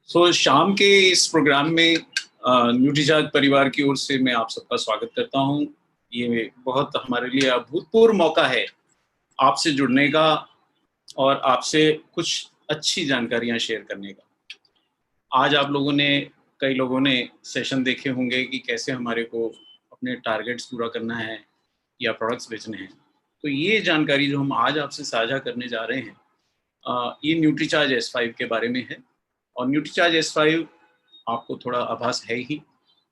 शाम के इस प्रोग्राम में न्यूट्रीचार्ज परिवार की ओर से मैं आप सबका स्वागत करता हूं। ये बहुत हमारे लिए अभूतपूर्व मौका है आपसे जुड़ने का और आपसे कुछ अच्छी जानकारियां शेयर करने का। आज आप लोगों ने कई लोगों ने सेशन देखे होंगे कि कैसे हमारे को अपने टारगेट्स पूरा करना है या प्रोडक्ट्स बेचने हैं। तो ये जानकारी जो हम आज आपसे साझा करने जा रहे हैं ये न्यूट्रीचार्ज S5 के बारे में है। और न्यूट्रीचार्ज S5 आपको थोड़ा आभास है ही,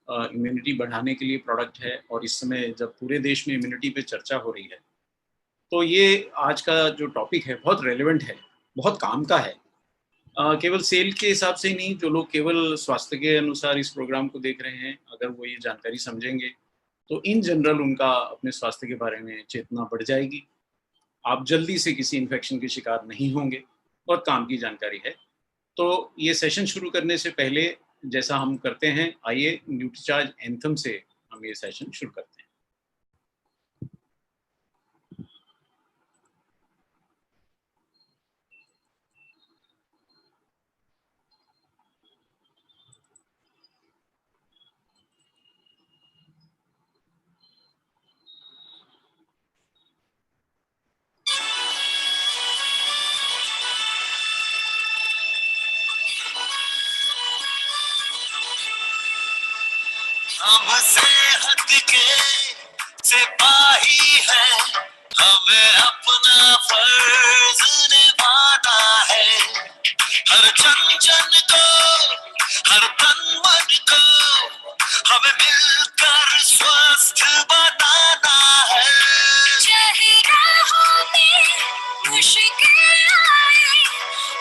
इम्यूनिटी बढ़ाने के लिए प्रोडक्ट है। और इस समय जब पूरे देश में इम्यूनिटी पे चर्चा हो रही है तो ये आज का जो टॉपिक है बहुत रेलेवेंट है, बहुत काम का है। केवल सेल के हिसाब से ही नहीं, जो लोग केवल स्वास्थ्य के अनुसार इस प्रोग्राम को देख रहे हैं, अगर वो ये जानकारी समझेंगे तो इन जनरल उनका अपने स्वास्थ्य के बारे में चेतना बढ़ जाएगी। आप जल्दी से किसी इन्फेक्शन के शिकार नहीं होंगे। बहुत काम की जानकारी है। तो ये सेशन शुरू करने से पहले जैसा हम करते हैं, आइए न्यूट्रीचार्ज एंथम से हम ये सेशन शुरू करते हैं। हम सेहत के सिपाही हैं, हमें अपना फर्ज निभाना है। हर जन जन को, हर तन मन को हमें मिलकर स्वस्थ बनाना है। चाहे राहों में मुश्किल आए,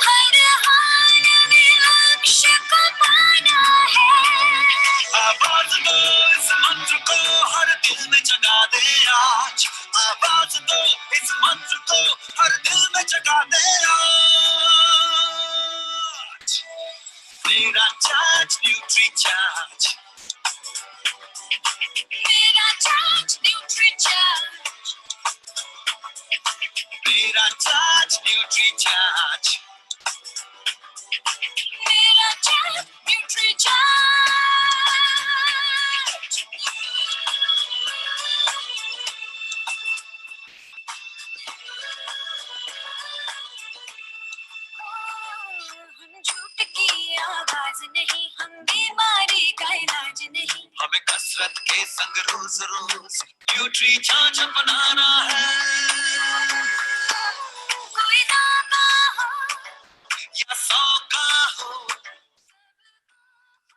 हर हाल में लक्ष्य को पाना है। आवाज दो इस मंत्र को हर दिल में जगा दे आज। आवाज दो इस मंत्र को हर दिल में जगा दे आज। मेरा चार्ज न्यूट्री चार्ज, मेरा चार्ज न्यूट्री चार्ज, मेरा चार्ज न्यूट्री चार्ज, मेरा चार्ज न्यूट्री चार्ज। हम झूठ की आवाज नहीं, हम बीमारी का इलाज नहीं। हमें कसरत के संग रोज रोज न्यूट्री चार्ज अपनाना है। कोई दावा हो या 100 का हो,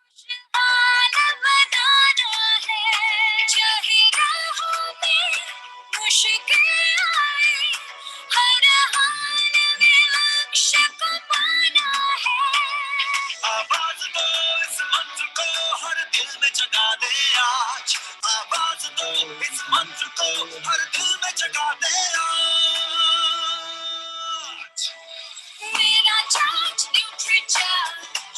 खुशहाल बनाना है। चाहे राहों में मुश्किल आए, हर हाल में लक्ष्य को पाना है। आवाज दो इस मंत्र को हर दिल में जगा दे आज। आवाज दो इस मंत्र को हर दिल में जगा दे आज। मेरा चार्ज न्यूट्री चार्ज,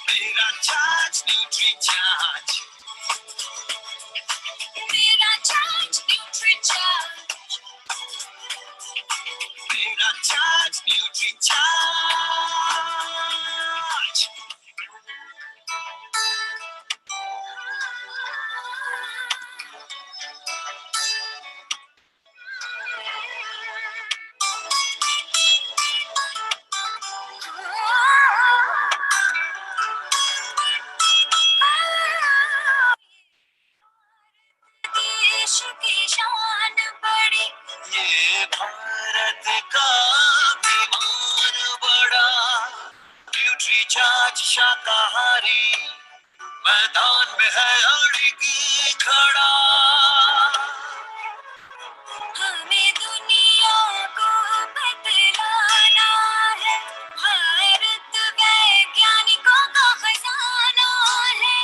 मेरा चार्ज न्यूट्री चार्ज, मेरा चार्ज न्यूट्री चार्ज, मेरा चार्ज न्यूट्री चार्ज। देश की शान बड़ी, ये भारत का अभिमान बड़ा। न्यूट्री चार्ज शाकाहारी मैदान में है अड़िगी खड़ा। हमें दुनिया को बतलाना है, भारत वैज्ञानिकों का खजाना है।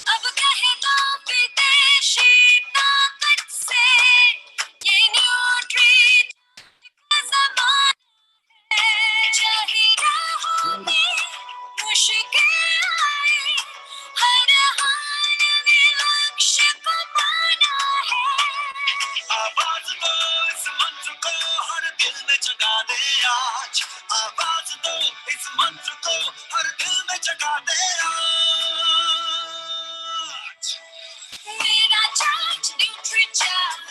अब कहता विदेशी ताकत से ये न्यूट्री का ज़माना है। चाहे राहों में मुश्किल आए, हर हाल में लक्ष्य को पाना जगा दे आज, आवाज दो इस मंत्र को हर दिल में जगा दे आज। मेरा चार्ज न्यूट्री चार्ज,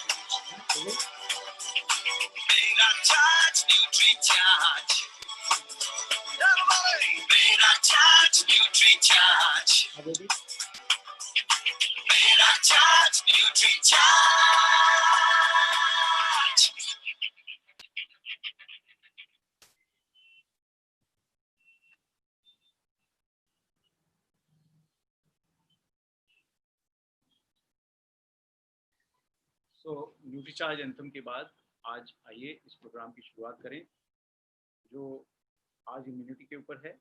मेरा चार्ज न्यूट्री चार्ज, मेरा चार्ज न्यूट्री चार्ज, मेरा चार्ज न्यूट्री चार्ज। सो न्यूट्रीचार्ज एंथम के बाद आज आइए इस प्रोग्राम की शुरुआत करें जो आज इम्यूनिटी के ऊपर है।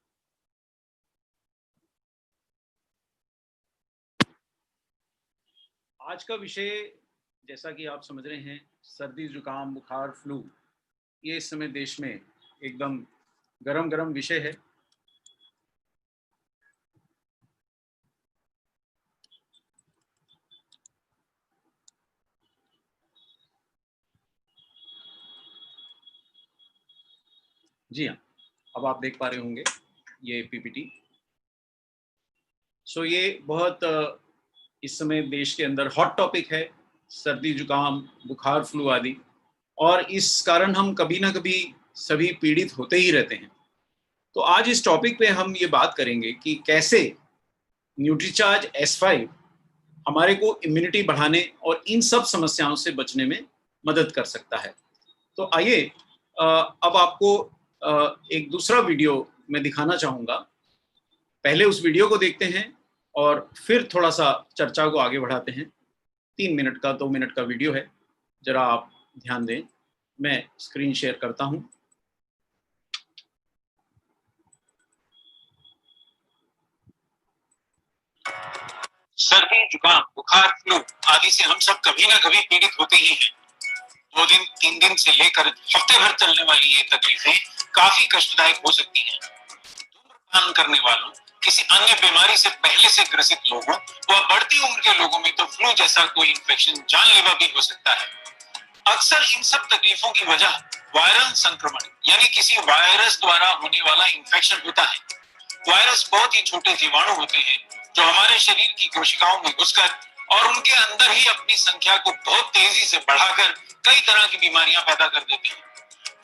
आज का विषय जैसा कि आप समझ रहे हैं, सर्दी जुकाम बुखार फ्लू, ये इस समय देश में एकदम गरम गरम विषय है। जी हाँ, अब आप देख पा रहे होंगे ये पीपीटी। सो ये बहुत इस समय देश के अंदर हॉट टॉपिक है, सर्दी जुकाम बुखार फ्लू आदि, और इस कारण हम कभी ना कभी सभी पीड़ित होते ही रहते हैं। तो आज इस टॉपिक पे हम ये बात करेंगे कि कैसे न्यूट्रीचार्ज S5 हमारे को इम्यूनिटी बढ़ाने और इन सब समस्याओं से बचने में मदद कर सकता है। तो आइए अब आपको एक दूसरा वीडियो मैं दिखाना चाहूँगा। पहले उस वीडियो को देखते हैं और फिर थोड़ा सा चर्चा को आगे बढ़ाते हैं। 3 मिनट का 2 मिनट का वीडियो है, जरा आप ध्यान दें। मैं स्क्रीन शेयर करता हूं। सर्दी जुकाम बुखार फ्लू आदि से हम सब कभी ना कभी पीड़ित होते ही हैं। 2 दिन 3 दिन से लेकर हफ्ते भर चलने वाली ये तकलीफें काफी कष्टदायक हो सकती हैं। धूम्रपान करने वालों, किसी अन्य बीमारी से पहले से ग्रसित लोगों व बढ़ती उम्र के लोगों में तो फ्लू जैसा कोई इन्फेक्शन जानलेवा भी हो सकता है। अक्सर इन सब तकलीफों की वजह वायरल संक्रमण यानी किसी वायरस द्वारा होने वाला इन्फेक्शन होता है। वायरस बहुत ही छोटे जीवाणु होते हैं जो हमारे शरीर की कोशिकाओं में घुसकर और उनके अंदर ही अपनी संख्या को बहुत तेजी से बढ़ाकर कई तरह की बीमारियां पैदा कर देते हैं।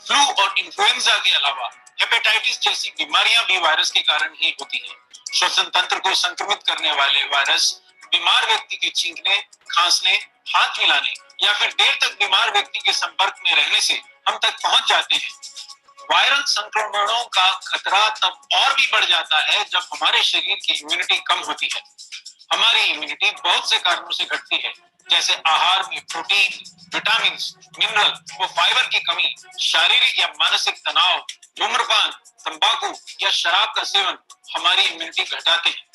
फ्लू और इन्फ्लुएंजा के अलावा हेपेटाइटिस जैसी बीमारियां भी वायरस के कारण ही होती हैं। श्वसन तंत्र को संक्रमित करने वाले वायरस बीमार व्यक्ति के छींकने, खांसने, हाथ मिलाने या फिर देर तक बीमार व्यक्ति के संपर्क में रहने से हम तक पहुंच जाते हैं। वायरल संक्रमणों का खतरा तब और भी बढ़ जाता है जब हमारे शरीर की इम्यूनिटी कम होती है। हमारी इम्यूनिटी बहुत से कारणों से घटती है, जैसे आहार में प्रोटीन, विटामिन, मिनरल व फाइबर की कमी, शारीरिक या मानसिक तनाव, धूम्रपान, तंबाकू या शराब का सेवन हमारी इम्यूनिटी घटाते हैं।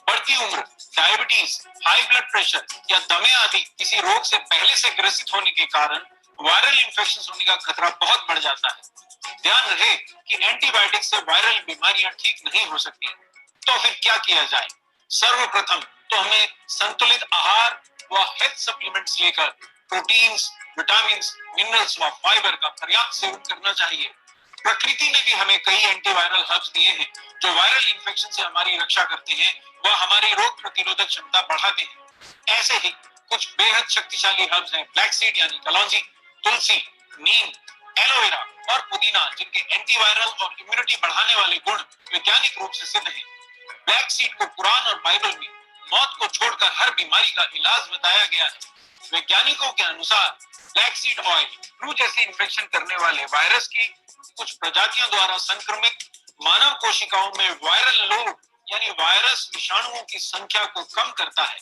बढ़ती उम्र, डायबिटीज, हाई ब्लड प्रेशर या दमे आदि किसी रोग से पहले से ग्रसित होने के कारण वायरल इन्फेक्शन होने का खतरा बहुत बढ़ जाता है। ध्यान रहे कि एंटीबायोटिक से वायरल बीमारियां ठीक नहीं हो सकती। तो फिर क्या किया जाए? सर्वप्रथम तो हमें संतुलित आहार व हेल्थ सप्लीमेंट्स लेकर प्रोटीन्स, विटामिन्स, मिनरल्स व फाइबर का पर्याप्त सेवन करना चाहिए। प्रकृति ने भी हमें कई एंटीवायरल हर्ब्स दिए हैं जो वायरल इन्फेक्शन से हमारी रक्षा करते हैं व हमारी रोग प्रतिरोधक क्षमता बढ़ाते हैं। ऐसे ही कुछ बेहद शक्तिशाली हर्ब्स हैं ब्लैक सीड यानी कलौंजी, तुलसी, नीम, एलोवेरा और पुदीना, जिनके एंटीवायरल और इम्यूनिटी बढ़ाने वाले गुण वैज्ञानिक रूप से सिद्ध हैं। ब्लैक सीड को कुरान और बाइबल में मौत को छोड़कर हर बीमारी का इलाज बताया गया है। वैज्ञानिकों के अनुसार ब्लैक सीड ऑयल फ्लू जैसे इन्फेक्शन करने वाले वायरस की कुछ प्रजातियों द्वारा संक्रमित मानव कोशिकाओं में वायरल लोड यानी वायरस विषाणुओं की संख्या को कम करता है।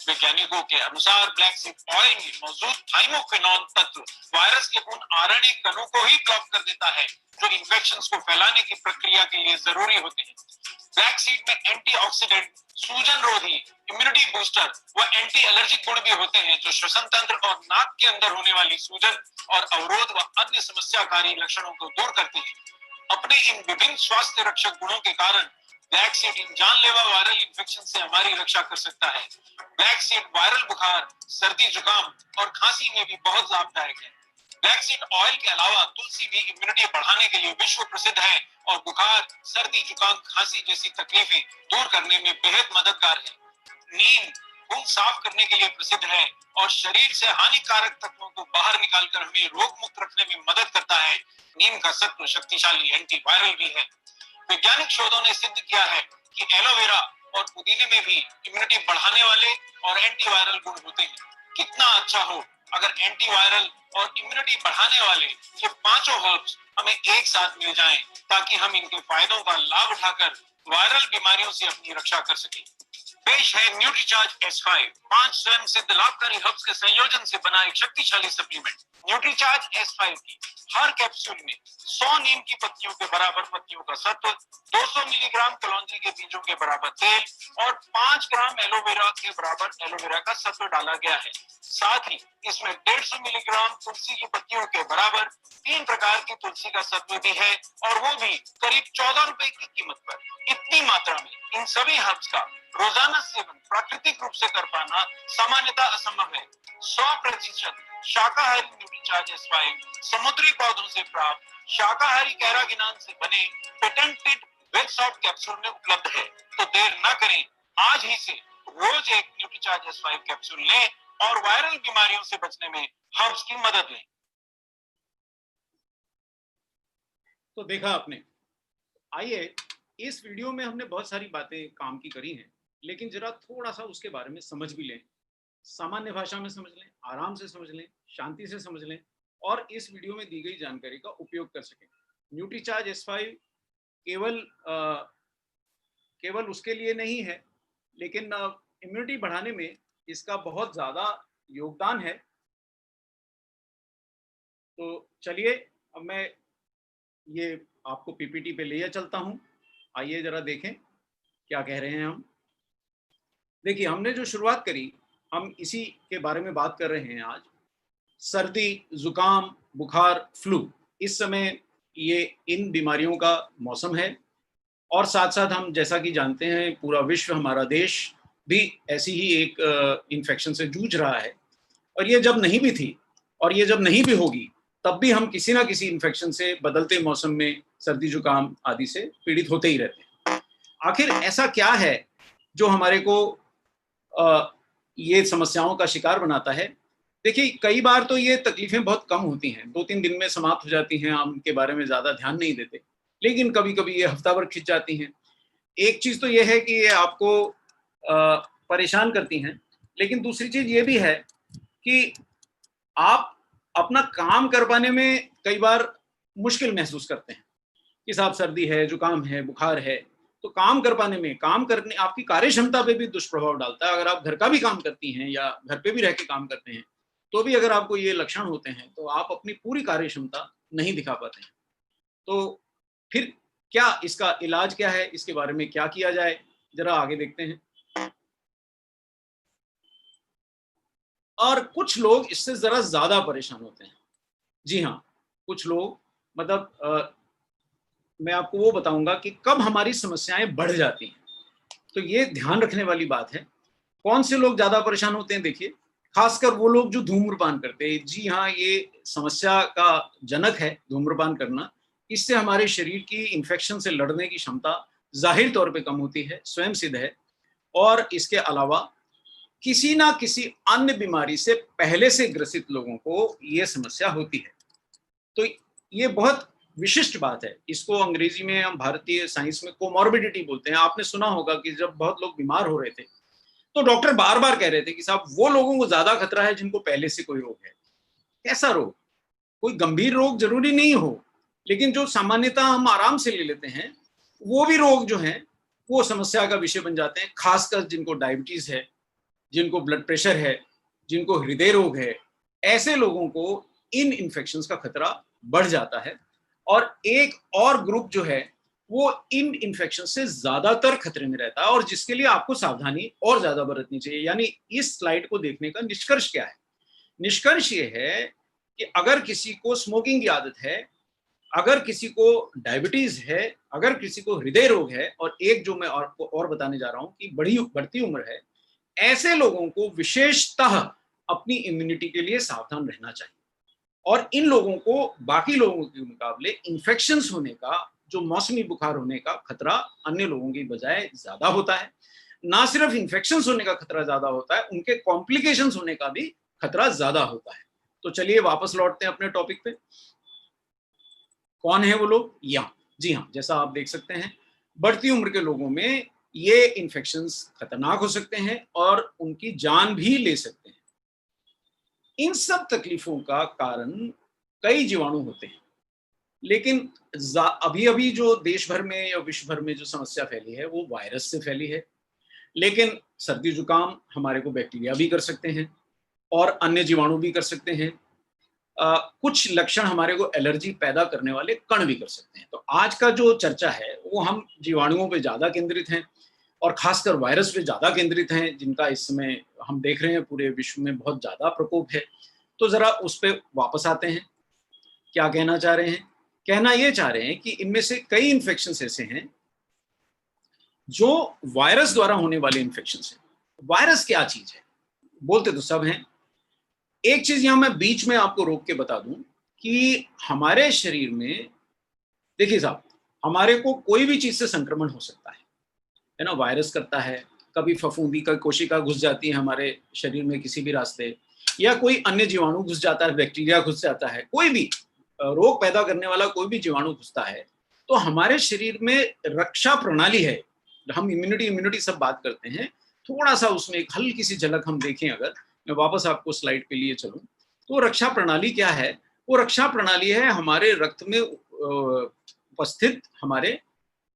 वैज्ञानिकों के अनुसार ब्लैक सीड ऑयल में मौजूद थाइमोक्विनोन तत्व वायरस के उन आरएनए कणों को ही ब्लॉक कर देता है जो इन्फेक्शंस को फैलाने की प्रक्रिया के लिए जरूरी होते हैं। ब्लैक सीड में एंटीऑक्सीडेंट, सूजन रोधी, इम्यूनिटी बूस्टर व एंटी एलर्जिक गुण भी होते हैं जो श्वसन तंत्र और नाक के अंदर होने वाली सूजन और अवरोध व अन्य समस्याकारी लक्षणों को दूर करते हैं। अपने इन विभिन्न स्वास्थ्य रक्षक गुणों के कारण ब्लैक सीड इन जानलेवा वायरल इन्फेक्शन से हमारी रक्षा कर सकता है। ब्लैक सीड वायरल बुखार, सर्दी जुकाम और खांसी में भी बहुत लाभदायक है। ब्लैक सीड ऑयल के अलावा तुलसी भी इम्यूनिटी बढ़ाने के लिए विश्व प्रसिद्ध है और बुखार, सर्दी, जुकाम, खांसी जैसी तकलीफें दूर करने में बेहद मददगार है। नीम खून साफ करने के लिए प्रसिद्ध है और शरीर से हानिकारक तत्वों को बाहर निकालकर हमें रोग मुक्त रखने में मदद करता है। नीम का सत्व शक्तिशाली एंटीवायरल भी है। वैज्ञानिक शोधों ने सिद्ध किया है कि एलोवेरा और पुदीने में भी इम्यूनिटी बढ़ाने वाले और एंटीवायरल गुण होते हैं। कितना अच्छा हो अगर एंटीवायरल और इम्यूनिटी बढ़ाने वाले ये पांचों हर्ब्स हमें एक साथ मिल जाएं, ताकि हम इनके फायदों का लाभ उठाकर वायरल बीमारियों से अपनी रक्षा कर सकें। पेश है न्यूट्रीचार्ज S5, 5 स्वयं सिद्ध लाभकारी हर्ब्स के संयोजन से बना एक शक्तिशाली सप्लीमेंट। न्यूट्रीचार्ज S5 की हर कैप्सूल में 100 नीम की पत्तियों के बराबर पत्तियों का सत्व, 200 मिलीग्राम कलौंजी के बीजों के बराबर तेल और 5 ग्राम एलोवेरा के बराबर एलोवेरा का सत्व डाला गया है। साथ ही इसमें 150 मिलीग्राम तुलसी की पत्तियों के बराबर 3 प्रकार की तुलसी का सत्व भी है, और वो भी करीब 14 रुपए की कीमत पर। इतनी मात्रा में इन सभी हर्ब्स का रोजाना सेवन प्राकृतिक रूप से कर पाना सामान्यतः असंभव है। 100% शाकाहारी न्यूट्रीचार्ज S5 समुद्री पौधों से प्राप्त शाकाहारी कैरागिनान से बने पेटेंटेड वेज सॉफ्ट कैप्सूल में उपलब्ध है। तो देर न करें, आज ही से रोज एक न्यूट्रीचार्ज S5 कैप्सूल लें और वायरल बीमारियों से बचने में हर्ब्स की मदद लें। तो देखा आपने। आइए, इस वीडियो में हमने बहुत सारी बातें काम की करी हैं, लेकिन जरा थोड़ा सा उसके बारे में समझ भी लें, सामान्य भाषा में समझ लें, आराम से समझ लें, शांति से समझ लें और इस वीडियो में दी गई जानकारी का उपयोग कर सकें। न्यूट्रीचार्ज S5 केवल उसके लिए नहीं है, लेकिन इम्यूनिटी बढ़ाने में इसका बहुत ज़्यादा योगदान है। तो चलिए, अब मैं ये आपको पीपीटी पे ले चलता हूँ। आइए जरा देखें क्या कह रहे हैं हम। देखिए, हमने जो शुरुआत करी, हम इसी के बारे में बात कर रहे हैं आज। सर्दी, जुकाम, बुखार, फ्लू, इस समय ये इन बीमारियों का मौसम है और साथ साथ हम जैसा कि जानते हैं पूरा विश्व, हमारा देश भी ऐसी ही एक इन्फेक्शन से जूझ रहा है। और ये जब नहीं भी थी और ये जब नहीं भी होगी, तब भी हम किसी ना किसी इन्फेक्शन से बदलते मौसम में सर्दी, जुकाम आदि से पीड़ित होते ही रहते हैं। आखिर ऐसा क्या है जो हमारे को ये समस्याओं का शिकार बनाता है? देखिए, कई बार तो ये तकलीफें बहुत कम होती हैं, 2-3 दिन में समाप्त हो जाती हैं, हम उनके बारे में ज़्यादा ध्यान नहीं देते, लेकिन कभी कभी ये हफ्ता भर खिंच जाती हैं। एक चीज़ तो ये है कि ये आपको परेशान करती हैं, लेकिन दूसरी चीज़ ये भी है कि आप अपना काम कर पाने में कई बार मुश्किल महसूस करते हैं कि साहब सर्दी है, जुकाम है, बुखार है, तो काम कर पाने में, काम करने, आपकी कार्य क्षमता पे भी दुष्प्रभाव डालता है। अगर आप घर का भी काम करती हैं या घर पे भी रह के काम करते हैं, तो भी अगर आपको ये लक्षण होते हैं तो आप अपनी पूरी कार्य क्षमता नहीं दिखा पाते हैं। तो फिर क्या इसका इलाज क्या है, इसके बारे में क्या किया जाए, जरा आगे देखते हैं। और कुछ लोग इससे जरा ज्यादा परेशान होते हैं। जी हाँ, कुछ लोग, मतलब मैं आपको वो बताऊंगा कि कब हमारी समस्याएं बढ़ जाती हैं। तो ये ध्यान रखने वाली बात है। कौन से लोग ज्यादा परेशान होते हैं? देखिए, खासकर वो लोग जो धूम्रपान करते हैं। जी हाँ, ये समस्या का जनक है धूम्रपान करना। इससे हमारे शरीर की इन्फेक्शन से लड़ने की क्षमता जाहिर तौर पे कम होती है, स्वयं सिद्ध है। और इसके अलावा किसी ना किसी अन्य बीमारी से पहले से ग्रसित लोगों को ये समस्या होती है। तो ये बहुत विशिष्ट बात है। इसको अंग्रेजी में, हम भारतीय साइंस में कोमॉर्बिडिटी बोलते हैं। आपने सुना होगा कि जब बहुत लोग बीमार हो रहे थे तो डॉक्टर बार बार कह रहे थे कि साहब, वो लोगों को ज्यादा खतरा है जिनको पहले से कोई रोग है। कैसा रोग? कोई गंभीर रोग जरूरी नहीं हो, लेकिन जो सामान्यतः हम आराम से ले लेते हैं, वो भी रोग जो हैं वो समस्या का विषय बन जाते हैं। खासकर जिनको डायबिटीज है, जिनको ब्लड प्रेशर है, जिनको हृदय रोग है, ऐसे लोगों को इन इन्फेक्शंस का खतरा बढ़ जाता है। और एक और ग्रुप जो है वो इन इन्फेक्शन से ज्यादातर खतरे में रहता है और जिसके लिए आपको सावधानी और ज्यादा बरतनी चाहिए। यानी इस स्लाइड को देखने का निष्कर्ष क्या है? निष्कर्ष ये है कि अगर किसी को स्मोकिंग की आदत है, अगर किसी को डायबिटीज है, अगर किसी को हृदय रोग है, और एक जो मैं आपको और बताने जा रहा हूं कि बढ़ती उम्र है, ऐसे लोगों को विशेषतः अपनी इम्यूनिटी के लिए सावधान रहना चाहिए। और इन लोगों को बाकी लोगों के मुकाबले इन्फेक्शंस होने का, जो मौसमी बुखार होने का खतरा अन्य लोगों की बजाय ज्यादा होता है। ना सिर्फ इन्फेक्शंस होने का खतरा ज्यादा होता है, उनके कॉम्प्लिकेशंस होने का भी खतरा ज्यादा होता है। तो चलिए वापस लौटते हैं अपने टॉपिक पे। कौन है वो लोग? यहाँ, जी हाँ, जैसा आप देख सकते हैं, बढ़ती उम्र के लोगों में ये इन्फेक्शंस खतरनाक हो सकते हैं और उनकी जान भी ले सकते हैं। इन सब तकलीफों का कारण कई जीवाणु होते हैं, लेकिन अभी अभी जो देश भर में या विश्व भर में जो समस्या फैली है वो वायरस से फैली है। लेकिन सर्दी जुकाम हमारे को बैक्टीरिया भी कर सकते हैं और अन्य जीवाणु भी कर सकते हैं। कुछ लक्षण हमारे को एलर्जी पैदा करने वाले कण भी कर सकते हैं। तो आज का जो चर्चा है वो हम जीवाणुओं पे ज्यादा केंद्रित हैं और खासकर वायरस पे ज्यादा केंद्रित हैं, जिनका इस समय हम देख रहे हैं पूरे विश्व में बहुत ज्यादा प्रकोप है। तो जरा उस पर वापस आते हैं। क्या कहना चाह रहे हैं? कहना ये चाह रहे हैं कि इनमें से कई इन्फेक्शंस ऐसे हैं जो वायरस द्वारा होने वाले इन्फेक्शंस हैं। वायरस क्या चीज है? बोलते तो सब हैं। एक चीज यहां मैं बीच में आपको रोक के बता दूं कि हमारे शरीर में, देखिए साहब, हमारे को कोई भी चीज से संक्रमण हो सकता है ना। वायरस करता है, कभी फफूंदी का कोशिका घुस जाती है हमारे शरीर में किसी भी रास्ते, या कोई अन्य जीवाणु घुस जाता है, बैक्टीरिया घुस जाता है, कोई भी रोग पैदा करने वाला कोई भी जीवाणु घुसता है। तो हमारे शरीर में रक्षा प्रणाली है, हम इम्यूनिटी सब बात करते हैं, थोड़ा सा उसमें एक हल्की सी झलक हम देखें। अगर मैं वापस आपको स्लाइड के लिए चलूं तो रक्षा प्रणाली क्या है? वो रक्षा प्रणाली है हमारे रक्त में उपस्थित हमारे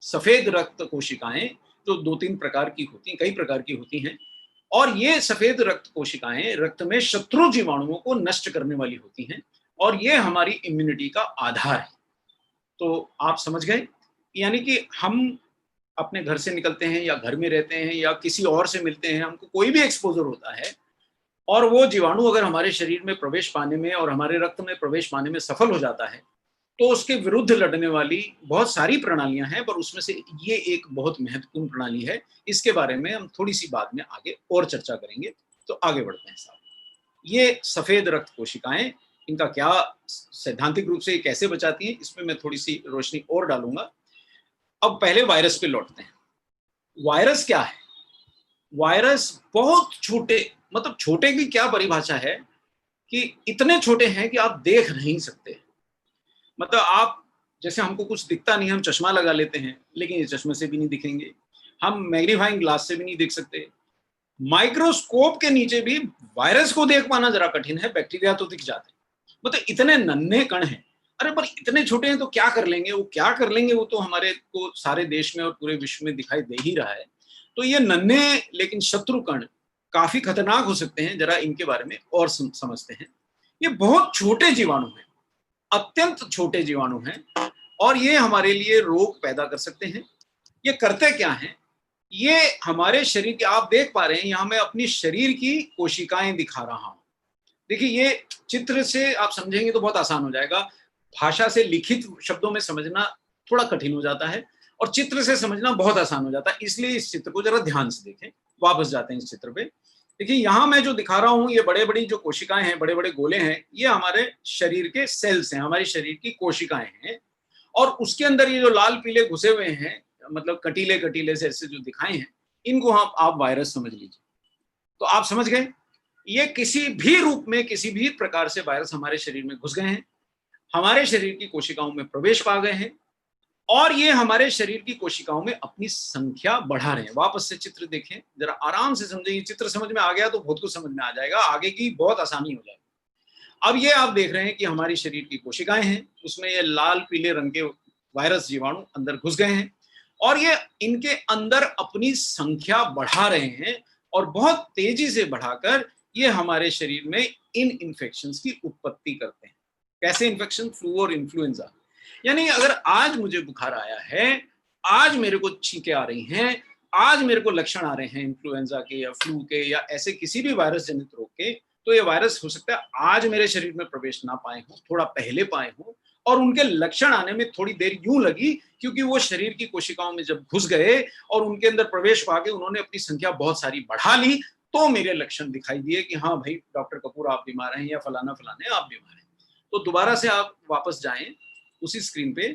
सफेद रक्त कोशिकाएं, जो 2-3 प्रकार की होती हैं, कई प्रकार की होती हैं। और ये सफेद रक्त कोशिकाएं रक्त में शत्रु जीवाणुओं को नष्ट करने वाली होती हैं और ये हमारी इम्यूनिटी का आधार है। तो आप समझ गए, यानी कि हम अपने घर से निकलते हैं या घर में रहते हैं या किसी और से मिलते हैं, हमको कोई भी एक्सपोजर होता है और वो जीवाणु अगर हमारे शरीर में प्रवेश पाने में और हमारे रक्त में प्रवेश पाने में सफल हो जाता है तो उसके विरुद्ध लड़ने वाली बहुत सारी प्रणालियां हैं, पर उसमें से ये एक बहुत महत्वपूर्ण प्रणाली है। इसके बारे में हम थोड़ी सी बाद में आगे और चर्चा करेंगे। तो आगे बढ़ते हैं साहब। ये सफेद रक्त कोशिकाएं, इनका क्या सैद्धांतिक रूप से ये कैसे बचाती हैं, इसमें मैं थोड़ी सी रोशनी और डालूंगा। अब पहले वायरस पे लौटते हैं। वायरस क्या है? वायरस बहुत छोटे, मतलब छोटे की क्या परिभाषा है कि इतने छोटे हैं कि आप देख नहीं सकते। मतलब आप, जैसे हमको कुछ दिखता नहीं, हम चश्मा लगा लेते हैं, लेकिन ये चश्मे से भी नहीं दिखेंगे, हम मैग्नीफाइंग ग्लास से भी नहीं देख सकते, माइक्रोस्कोप के नीचे भी वायरस को देख पाना जरा कठिन है, बैक्टीरिया तो दिख जाते हैं। मतलब इतने नन्हे कण हैं। अरे पर इतने छोटे हैं तो क्या कर लेंगे? वो क्या कर लेंगे, वो तो हमारे को सारे देश में और पूरे विश्व में दिखाई दे ही रहा है। तो ये नन्हे लेकिन शत्रु कण काफी खतरनाक हो सकते हैं। जरा इनके बारे में और समझते हैं। ये बहुत छोटे जीवाणु हैं, अत्यंत छोटे जीवाणु हैं और ये हमारे लिए रोग पैदा कर सकते हैं। ये करते क्या हैं? ये हमारे शरीर के, आप देख पा रहे हैं यहाँ मैं अपनी शरीर की कोशिकाएं दिखा रहा हूं। देखिए, ये चित्र से आप समझेंगे तो बहुत आसान हो जाएगा। भाषा से लिखित शब्दों में समझना थोड़ा कठिन हो जाता है और चित्र से समझना बहुत आसान हो जाता है। इसलिए इस चित्र को जरा ध्यान से देखें। वापस जाते हैं इस चित्र पे। देखिए, यहाँ मैं जो दिखा रहा हूँ, ये बड़े बड़ी जो कोशिकाएं हैं, बड़े बड़े गोले हैं, ये हमारे शरीर के सेल्स हैं, हमारी शरीर की कोशिकाएं हैं। और उसके अंदर ये जो लाल पीले घुसे हुए हैं, मतलब कटीले कटीले से ऐसे जो दिखाए हैं, इनको आप वायरस समझ लीजिए। तो आप समझ गए, ये किसी भी रूप में, किसी भी प्रकार से वायरस हमारे शरीर में घुस गए हैं, हमारे शरीर की कोशिकाओं में प्रवेश पा गए हैं और ये हमारे शरीर की कोशिकाओं में अपनी संख्या बढ़ा रहे हैं। वापस से चित्र देखें, जरा आराम से समझें। ये चित्र समझ में आ गया तो बहुत कुछ समझ में आ जाएगा, आगे की बहुत आसानी हो जाएगी। अब ये आप देख रहे हैं कि हमारी शरीर की कोशिकाएं हैं, उसमें ये लाल पीले रंग के वायरस जीवाणु अंदर घुस गए हैं और ये इनके अंदर अपनी संख्या बढ़ा रहे हैं और बहुत तेजी से बढ़ाकर ये हमारे शरीर में इन इन्फेक्शंस की उत्पत्ति करते हैं। कैसे इन्फेक्शन? फ्लू और इन्फ्लुएंजा। यानी अगर आज मुझे बुखार आया है, आज मेरे को छींकें आ रही हैं, आज मेरे को लक्षण आ रहे हैं इन्फ्लुएंजा के या फ्लू के या ऐसे किसी भी वायरस जनित रोग के, तो ये वायरस हो सकता है आज मेरे शरीर में प्रवेश ना पाए हों, थोड़ा पहले पाए हों और उनके लक्षण आने में थोड़ी देर यूं लगी क्योंकि वो शरीर की कोशिकाओं में जब घुस गए और उनके अंदर प्रवेश पा के उन्होंने अपनी संख्या बहुत सारी बढ़ा ली, तो मेरे लक्षण दिखाई दिए कि हाँ भाई डॉक्टर कपूर आप बीमार हैं या फलाना फलाने आप बीमार हैं। तो दोबारा से आप वापस जाएं उसी स्क्रीन पे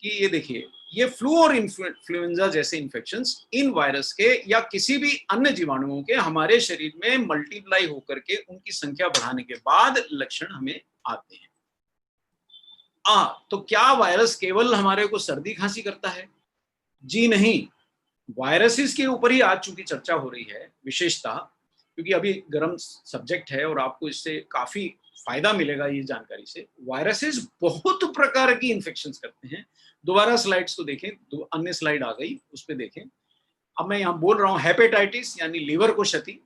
कि ये देखिए, ये फ्लू और इन्फ्लुएंजा जैसे इन्फेक्शंस इन वायरस के या किसी भी अन्य जीवाणुओं के हमारे शरीर में मल्टीप्लाई होकर के उनकी संख्या बढ़ाने के बाद लक्षण हमें आते हैं। तो क्या वायरस केवल हमारे को सर्दी खांसी करता है? जी नहीं, वायरसेस के ऊपर ही आज चूंकि चर्चा हो रही है विशेषता, क्योंकि अभी गर्म सब्जेक्ट है और आपको इससे काफी फायदा मिलेगा ये जानकारी से। वायरसेस बहुत प्रकार की इन्फेक्शंस करते हैं। दोबारा स्लाइड्स को देखें, अन्य स्लाइड आ गई, उस पर देखें। अब मैं यहाँ बोल रहा हूँ हेपेटाइटिस यानी लीवर को क्षति,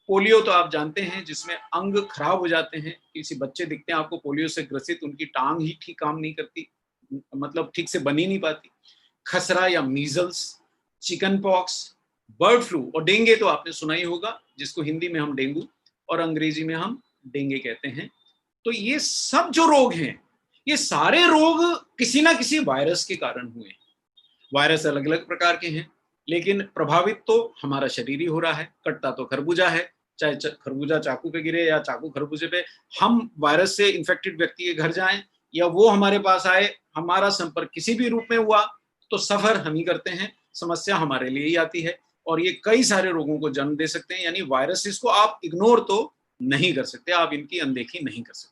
पोलियो तो आप जानते हैं जिसमें अंग खराब हो जाते हैं। किसी बच्चे दिखते हैं आपको पोलियो से ग्रसित, उनकी टांग ही ठीक काम नहीं करती, मतलब ठीक से बन ही नहीं पाती। खसरा या measles, chicken pox, bird flu और डेंगू तो आपने सुना ही होगा, जिसको हिंदी में हम डेंगू और अंग्रेजी में हम डेंगू कहते हैं। तो ये सब जो रोग हैं, ये सारे रोग किसी ना किसी वायरस के कारण हुए हैं। वायरस अलग अलग प्रकार के हैं, लेकिन प्रभावित तो हमारा शरीर ही हो रहा है। कटता तो खरबूजा है, चाहे खरबूजा चाकू पे गिरे या चाकू खरबूजे पे। हम वायरस से इन्फेक्टेड व्यक्ति के घर जाएं या वो हमारे पास आए, हमारा संपर्क किसी भी रूप में हुआ तो सफर हम ही करते हैं, समस्या हमारे लिए ही आती है और ये कई सारे रोगों को जन्म दे सकते हैं। यानी वायरसेस को आप इग्नोर तो नहीं कर सकते, आप इनकी अनदेखी नहीं कर सकते।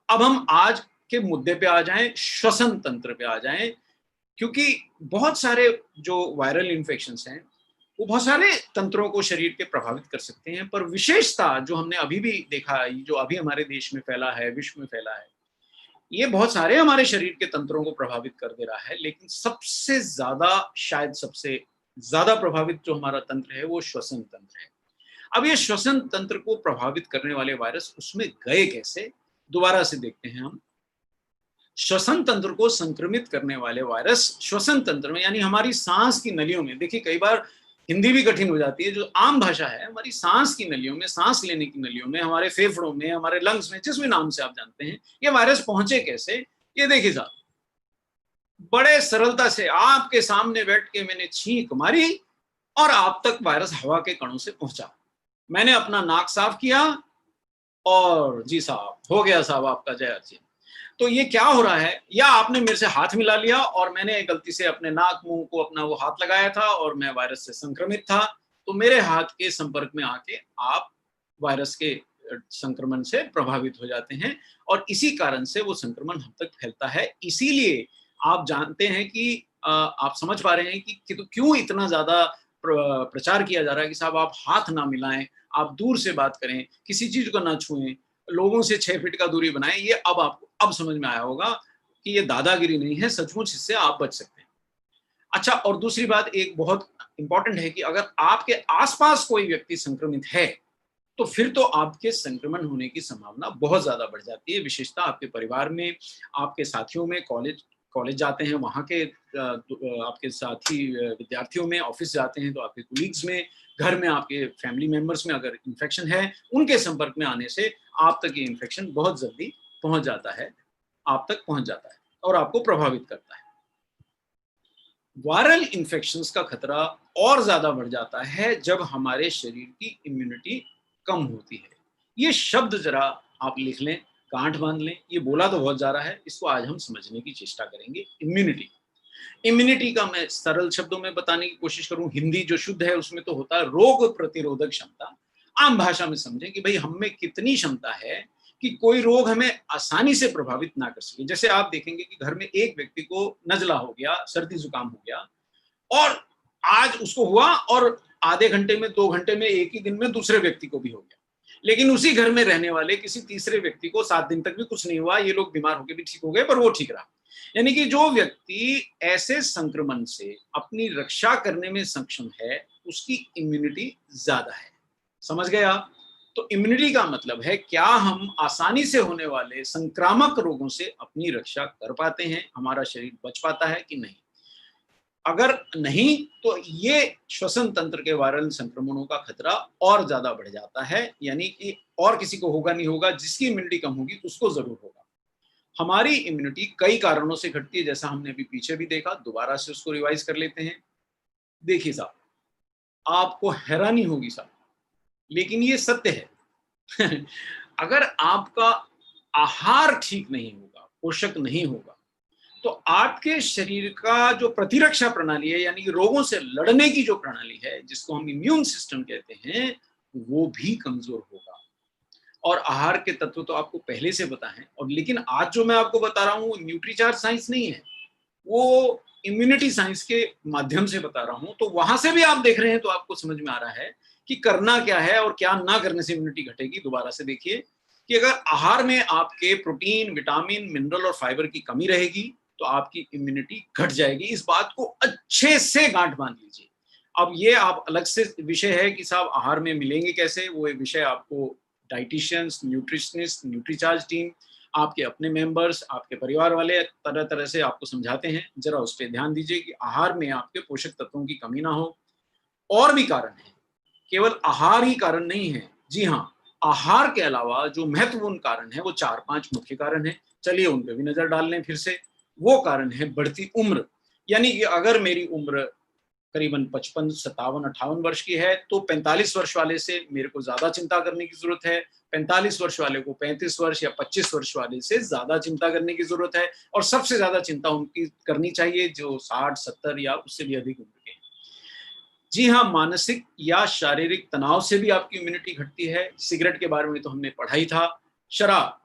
अब हम आज के मुद्दे पे आ जाएं, श्वसन तंत्र पे आ जाएं, क्योंकि बहुत सारे जो वायरल इन्फेक्शंस हैं वो बहुत सारे तंत्रों को शरीर के प्रभावित कर सकते हैं, पर विशेषता जो हमने अभी भी देखा है, जो अभी हमारे देश में फैला है, विश्व में फैला है, ये बहुत सारे हमारे शरीर के तंत्रों को प्रभावित कर दे रहा है। लेकिन सबसे ज्यादा, शायद सबसे ज्यादा प्रभावित जो हमारा तंत्र है वो श्वसन तंत्र है। अब ये श्वसन तंत्र को प्रभावित करने वाले वायरस उसमें गए कैसे, दोबारा से देखते हैं हम। श्वसन तंत्र को संक्रमित करने वाले वायरस श्वसन तंत्र में यानी हमारी सांस की नलियों में, देखिए कई बार हिंदी भी कठिन हो जाती है, जो आम भाषा है हमारी सांस की नलियों में, सांस लेने की नलियों में, हमारे फेफड़ों में, हमारे लंग्स में, जिस भी नाम से आप जानते हैं, ये वायरस पहुंचे कैसे। ये देखिए साहब, बड़े सरलता से आपके सामने बैठ के मैंने छींक मारी और आप तक वायरस हवा के कणों से पहुंचा। मैंने अपना नाक साफ किया और जी साहब, हो गया साहब आपका जय अर्जी। तो ये क्या हो रहा है, या आपने मेरे से हाथ मिला लिया और मैंने गलती से अपने नाक मुंह को अपना वो हाथ लगाया था और मैं वायरस से संक्रमित था, तो मेरे हाथ के संपर्क में आके आप वायरस के संक्रमण से प्रभावित हो जाते हैं और इसी कारण से वो संक्रमण हम तक फैलता है। इसीलिए आप जानते हैं कि आप समझ पा रहे हैं कि तो क्यों इतना ज्यादा प्रचार किया जा रहा है कि साहब आप हाथ ना मिलाएं, आप दूर से बात करें, किसी चीज को ना छुएं, लोगों से 6 फीट का दूरी बनाएं। ये अब आपको अब समझ में आया होगा कि ये दादागिरी नहीं है, सचमुच इससे आप बच सकते हैं। अच्छा, और दूसरी बात एक बहुत इंपॉर्टेंट है कि अगर आपके आसपास कोई व्यक्ति संक्रमित है तो फिर तो आपके संक्रमण होने की संभावना बहुत ज्यादा बढ़ जाती है। विशेषता आपके परिवार में, आपके साथियों में, कॉलेज जाते हैं वहाँ के आपके साथी विद्यार्थियों में, ऑफिस जाते हैं तो आपके कोलीग्स में, घर में आपके फैमिली मेंबर्स में अगर इन्फेक्शन है, उनके संपर्क में आने से आप तक ये इन्फेक्शन बहुत जल्दी पहुंच जाता है, आप तक पहुंच जाता है और आपको प्रभावित करता है। वायरल इन्फेक्शंस का खतरा और ज्यादा बढ़ जाता है जब हमारे शरीर की इम्यूनिटी कम होती है। ये शब्द जरा आप लिख लें, गांठ बांध लें, ये बोला तो बहुत जा रहा है, इसको आज हम समझने की चेष्टा करेंगे। इम्यूनिटी का मैं सरल शब्दों में बताने की कोशिश करूं, हिंदी जो शुद्ध है उसमें तो होता है रोग प्रतिरोधक क्षमता। आम भाषा में समझें कि भाई हम में कितनी क्षमता है कि कोई रोग हमें आसानी से प्रभावित ना कर सके। जैसे आप देखेंगे कि घर में एक व्यक्ति को नजला हो गया, सर्दी जुकाम हो गया और आज उसको हुआ और आधे घंटे में, 2 घंटे में, एक ही दिन में दूसरे व्यक्ति को भी हो गया, लेकिन उसी घर में रहने वाले किसी तीसरे व्यक्ति को 7 दिन तक भी कुछ नहीं हुआ, ये लोग बीमार होकर भी ठीक हो गए पर वो ठीक रहा। यानी कि जो व्यक्ति ऐसे संक्रमण से अपनी रक्षा करने में सक्षम है उसकी इम्यूनिटी ज्यादा है। समझ गए आप? तो इम्यूनिटी का मतलब है क्या हम आसानी से होने वाले संक्रामक रोगों से अपनी रक्षा कर पाते हैं, हमारा शरीर बच पाता है कि नहीं। अगर नहीं तो ये श्वसन तंत्र के वायरल संक्रमणों का खतरा और ज्यादा बढ़ जाता है। यानी कि और किसी को होगा नहीं होगा, जिसकी इम्यूनिटी कम होगी उसको जरूर होगा। हमारी इम्यूनिटी कई कारणों से घटती है, जैसा हमने अभी पीछे भी देखा, दोबारा से उसको रिवाइज कर लेते हैं। देखिए साहब, आपको हैरानी होगी साहब, लेकिन ये सत्य है। अगर आहार ठीक नहीं होगा, पोषक नहीं होगा, तो आपके शरीर का जो प्रतिरक्षा प्रणाली है, यानी कि रोगों से लड़ने की जो प्रणाली है, जिसको हम इम्यून सिस्टम कहते हैं, वो भी कमजोर होगा। और आहार के तत्व तो आपको पहले से पता है, और लेकिन आज जो मैं आपको बता रहा हूँ वो न्यूट्रीचार्ज साइंस नहीं है, वो इम्यूनिटी साइंस के माध्यम से बता रहा हूं। तो वहां से भी आप देख रहे हैं तो आपको समझ में आ रहा है कि करना क्या है और क्या ना करने से इम्यूनिटी घटेगी। दोबारा से देखिए कि अगर आहार में आपके प्रोटीन, विटामिन, मिनरल और फाइबर की कमी रहेगी तो आपकी इम्यूनिटी घट जाएगी। इस बात को अच्छे से गांठ बांध लीजिए। अब ये आप अलग से विषय है कि साहब आहार में मिलेंगे कैसे, वो एक विषय आपको डाइटिशियंस, न्यूट्रिशनिस्ट, न्यूट्रीचार्ज टीम, आपके अपने मेंबर्स, आपके परिवार वाले तरह तरह से आपको समझाते हैं। जरा उस पर ध्यान दीजिए कि आहार में आपके पोषक तत्वों की कमी ना हो। और भी कारण है, केवल आहार ही कारण नहीं है। जी हाँ, आहार के अलावा जो महत्वपूर्ण कारण है वो 4-5 मुख्य कारण है। चलिए उन पे भी नजर डाल लें फिर से। वो कारण है बढ़ती उम्र, यानी कि अगर मेरी उम्र करीबन 55, 57, 58 वर्ष की है तो 45 वर्ष वाले से मेरे को ज्यादा चिंता करने की जरूरत है। 45 वर्ष वाले को 35 वर्ष या 25 वर्ष वाले से ज्यादा चिंता करने की जरूरत है। और सबसे ज्यादा चिंता उनकी करनी चाहिए जो 60, 70 या उससे भी अधिक उम्र के हैं। जी हाँ, मानसिक या शारीरिक तनाव से भी आपकी इम्यूनिटी घटती है। सिगरेट के बारे में तो हमने पढ़ा ही था। शराब,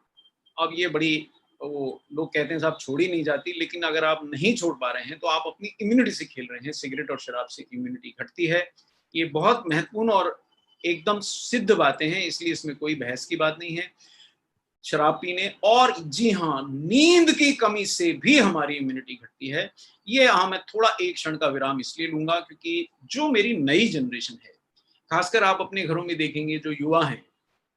अब ये बड़ी, वो लोग कहते हैं साहब छोड़ ही नहीं जाती, लेकिन अगर आप नहीं छोड़ पा रहे हैं तो आप अपनी इम्यूनिटी से खेल रहे हैं। सिगरेट और शराब से इम्यूनिटी घटती है। ये बहुत महत्वपूर्ण और एकदम सिद्ध बातें हैं, इसलिए इसमें कोई बहस की बात नहीं है। शराब पीने और जी हाँ, नींद की कमी से भी हमारी इम्यूनिटी घटती है। ये मैं थोड़ा एक क्षण का विराम इसलिए लूंगा क्योंकि जो मेरी नई जनरेशन है, खासकर आप अपने घरों में देखेंगे जो युवा हैं,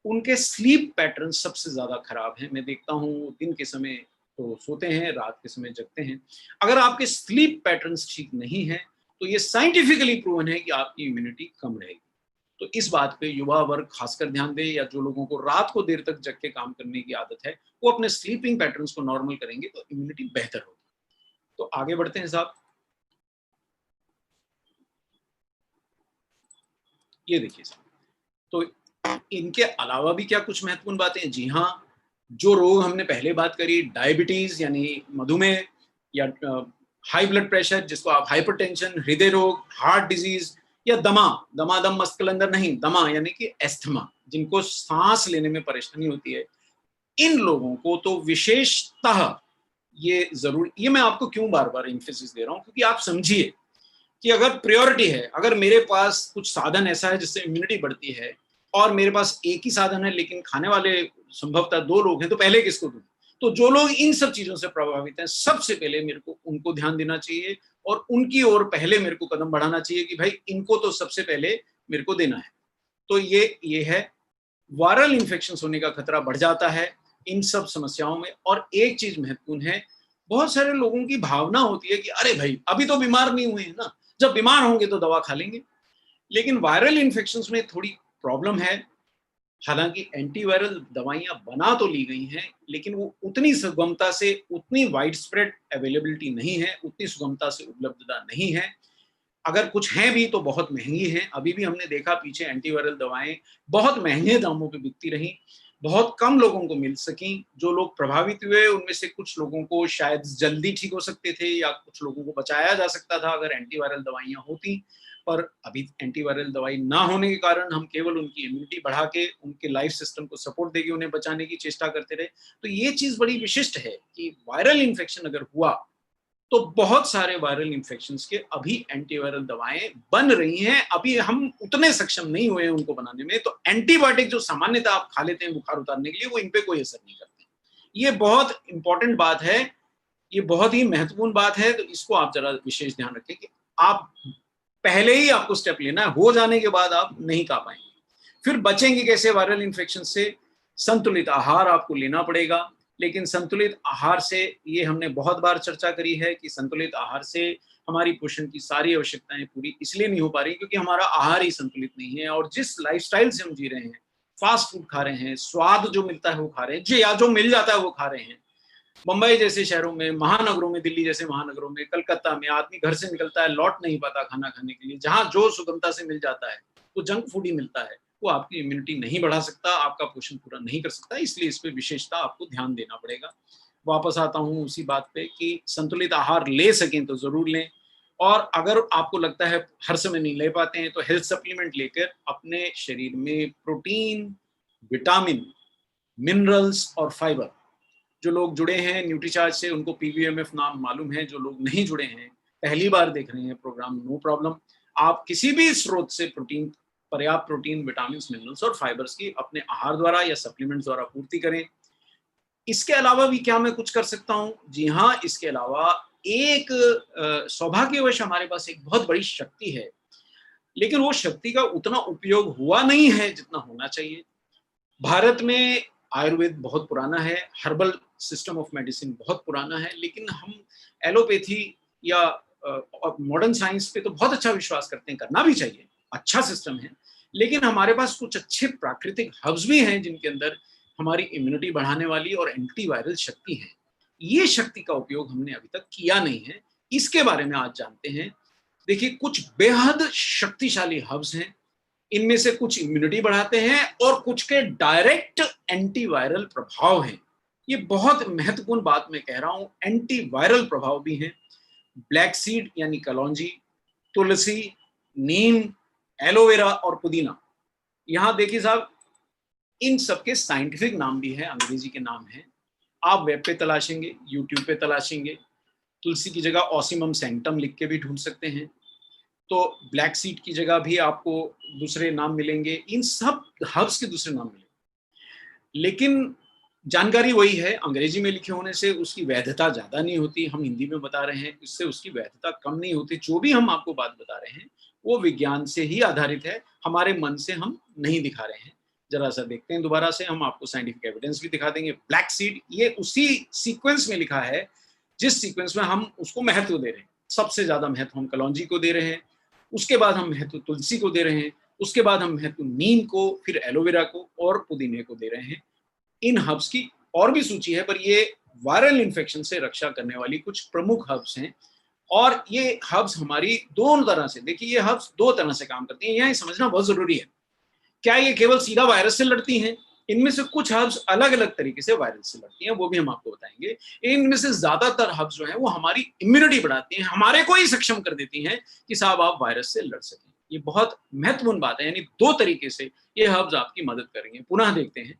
उनके स्लीप पैटर्न सबसे ज्यादा खराब है। मैं देखता हूँ दिन के समय तो सोते हैं, रात के समय जगते हैं। अगर आपके स्लीप पैटर्न्स ठीक नहीं है तो ये साइंटिफिकली प्रूवन है कि आपकी इम्यूनिटी कम रहेगी। तो इस बात पे युवा वर्ग खासकर ध्यान दे, या जो लोगों को रात को देर तक जग के काम करने की आदत है, वो अपने स्लीपिंग पैटर्न्स को नॉर्मल करेंगे तो इम्यूनिटी बेहतर होगी। तो आगे बढ़ते हैं साहब। ये देखिए साहब, तो इनके अलावा भी क्या कुछ महत्वपूर्ण बातें हैं? जी हाँ, जो रोग हमने पहले बात करी, डायबिटीज यानी मधुमेह, या हाई ब्लड प्रेशर जिसको आप हाइपरटेंशन, हृदय रोग, हार्ट डिजीज, या दमा, दमादम मस्कुलंदर नहीं, दमा यानी कि एस्थमा, जिनको सांस लेने में परेशानी होती है, इन लोगों को तो विशेषतः ये जरूर, ये मैं आपको क्यों बार बार एम्फेसिस दे रहा हूं, क्योंकि आप समझिए कि अगर प्रायोरिटी है, अगर मेरे पास कुछ साधन ऐसा है जिससे इम्यूनिटी बढ़ती है और मेरे पास एक ही साधन है लेकिन खाने वाले संभवतः 2 लोग हैं, तो पहले किसको दूं? तो जो लोग इन सब चीजों से प्रभावित हैं, सबसे पहले मेरे को उनको ध्यान देना चाहिए और उनकी ओर पहले मेरे को कदम बढ़ाना चाहिए कि भाई इनको तो सबसे पहले मेरे को देना है। तो ये है, वायरल इन्फेक्शन होने का खतरा बढ़ जाता है इन सब समस्याओं में। और एक चीज महत्वपूर्ण है, बहुत सारे लोगों की भावना होती है कि अरे भाई अभी तो बीमार नहीं हुए हैं ना, जब बीमार होंगे तो दवा खा लेंगे। लेकिन वायरल इन्फेक्शंस में थोड़ी प्रॉब्लम है। हालांकि एंटीवायरल दवाइयां बना तो ली गई हैं, लेकिन वो उतनी सुगमता से, उतनी वाइड स्प्रेड अवेलेबिलिटी नहीं है, उतनी सुगमता से उपलब्धता नहीं है। अगर कुछ हैं भी तो बहुत महंगी हैं। अभी भी हमने देखा पीछे एंटीवायरल दवाएं बहुत महंगे दामों पे बिकती रही, बहुत कम लोगों को मिल सकी। जो लोग प्रभावित हुए उनमें से कुछ लोगों को शायद जल्दी ठीक हो सकते थे, या कुछ लोगों को बचाया जा सकता था अगर एंटीवायरल दवाइयां होती। पर अभी एंटीवायरल दवाई ना होने के कारण हम केवल उनकी इम्यूनिटी बढ़ा के उनके लाइफ सिस्टम को सपोर्ट देके उन्हें बचाने की चेष्टा करते रहे। तो ये चीज बड़ी विशिष्ट है कि वायरल इन्फेक्शन अगर हुआ तो बहुत सारे वायरल इन्फेक्शंस के अभी एंटीवायरल दवाएं बन रही हैं। अभी हम उतने सक्षम नहीं हुए हैं उनको बनाने में। तो एंटीबायोटिक जो सामान्यतः आप खा लेते हैं बुखार उतारने के लिए, वो इन पे कोई असर नहीं करते। ये बहुत इंपॉर्टेंट बात है, ये बहुत ही महत्वपूर्ण बात है। तो इसको आप जरा विशेष ध्यान रखें कि आप पहले ही आपको स्टेप लेना है, हो जाने के बाद आप नहीं खा पाएंगे। फिर बचेंगे कैसे वायरल इन्फेक्शन से? संतुलित आहार आपको लेना पड़ेगा। लेकिन संतुलित आहार से, ये हमने बहुत बार चर्चा करी है कि संतुलित आहार से हमारी पोषण की सारी आवश्यकताएं पूरी इसलिए नहीं हो पा रही क्योंकि हमारा आहार ही संतुलित नहीं है। और जिस लाइफस्टाइल से हम जी रहे हैं, फास्ट फूड खा रहे हैं, स्वाद जो मिलता है वो खा रहे हैं, या जो मिल जाता है वो खा रहे हैं। मुंबई जैसे शहरों में, महानगरों में, दिल्ली जैसे महानगरों में, कलकत्ता में आदमी घर से निकलता है, लौट नहीं पाता खाना खाने के लिए। जहां जो सुगमता से मिल जाता है वो जंक फूड ही मिलता है, वो आपकी इम्यूनिटी नहीं बढ़ा सकता, आपका पोषण पूरा नहीं कर सकता, इसलिए इस पे विशेषता आपको ध्यान देना पड़ेगा। वापस आता हूँ उसी बात पे कि संतुलित आहार ले सकें तो जरूर लें, और अगर आपको लगता है हर समय नहीं ले पाते हैं तो हेल्थ सप्लीमेंट लेकर अपने शरीर में प्रोटीन, विटामिन, मिनरल्स और फाइबर, जो लोग जुड़े हैं न्यूट्रीचार्ज से उनको पीवीएमएफ नाम मालूम है, जो लोग नहीं जुड़े हैं पहली बार देख रहे हैं प्रोग्राम, नो प्रॉब्लम, आप किसी भी स्रोत से प्रोटीन, पर्याप्त प्रोटीन, विटामिन, मिनरल्स और फाइबर्स की अपने आहार द्वारा या सप्लीमेंट्स द्वारा पूर्ति करें। इसके अलावा भी क्या मैं कुछ कर सकता हूँ? जी हाँ, इसके अलावा एक सौभाग्यवश हमारे पास एक बहुत बड़ी शक्ति है, लेकिन वो शक्ति का उतना उपयोग हुआ नहीं है जितना होना चाहिए। भारत में आयुर्वेद बहुत पुराना है, हर्बल सिस्टम ऑफ मेडिसिन बहुत पुराना है, लेकिन हम एलोपैथी या मॉडर्न साइंस पे तो बहुत अच्छा विश्वास करते हैं, करना भी चाहिए, अच्छा सिस्टम है, लेकिन हमारे पास कुछ अच्छे प्राकृतिक हर्ब्स भी हैं जिनके अंदर हमारी इम्यूनिटी बढ़ाने वाली और एंटीवायरल शक्ति है। ये शक्ति का उपयोग हमने अभी तक किया नहीं है, इसके बारे में आज जानते हैं। देखिए, कुछ बेहद शक्तिशाली हर्ब्स हैं, इनमें से कुछ इम्यूनिटी बढ़ाते हैं और कुछ के डायरेक्ट एंटीवायरल प्रभाव हैं। ये बहुत महत्वपूर्ण बात मैं कह रहा हूं, एंटीवायरल प्रभाव भी हैं। ब्लैक सीड यानी कलौंजी, तुलसी, नीम, एलोवेरा और पुदीना। यहां देखिए साहब, इन सबके साइंटिफिक नाम भी है, अंग्रेजी के नाम हैं। आप वेब पे तलाशेंगे, यूट्यूब पे तलाशेंगे, तुलसी की जगह ऑसिमम सैंक्टम लिख के भी ढूंढ सकते हैं, तो ब्लैक सीड की जगह भी आपको दूसरे नाम मिलेंगे, इन सब हर्ब्स के दूसरे नाम मिलेंगे, लेकिन जानकारी वही है, अंग्रेजी में लिखे होने से उसकी वैधता ज्यादा नहीं होती। हम हिंदी में बता रहे हैं, इससे उसकी वैधता कम नहीं होती। जो भी हम आपको बात बता रहे हैं वो विज्ञान से ही आधारित है, हमारे मन से हम नहीं दिखा रहे हैं। जरा सा देखते हैं दोबारा से, हम आपको साइंटिफिक एविडेंस भी दिखा देंगे। ब्लैक सीड, ये उसी सीक्वेंस में लिखा है जिस सीक्वेंस में हम उसको महत्व दे रहे हैं। सबसे ज्यादा महत्व हम कलौंजी को दे रहे हैं, उसके बाद हम महत्व तुलसी को दे रहे हैं, उसके बाद हम महत्व नीम को, फिर एलोवेरा को और पुदीने को दे रहे हैं। इन हर्ब्स की और भी सूची है, पर ये वायरल इन्फेक्शन से रक्षा करने वाली कुछ प्रमुख हर्ब्स हैं। और ये हर्ब्स हमारी दोनों तरह से, देखिए ये हर्ब्स दो तरह से काम करती हैं, यहाँ समझना बहुत जरूरी है। क्या ये केवल सीधा वायरस से लड़ती हैं? इनमें से कुछ हर्ब्स अलग अलग तरीके से वायरस से लड़ती हैं, वो भी हम आपको बताएंगे। इनमें से ज्यादातर हर्ब्स जो हैं वो हमारी इम्यूनिटी बढ़ाती हैं, हमारे को ही सक्षम कर देती हैं कि साहब आप वायरस से लड़ सकें। ये बहुत महत्वपूर्ण बात है, यानी दो तरीके से ये हर्ब्स आपकी मदद करेंगे। पुनः देखते हैं,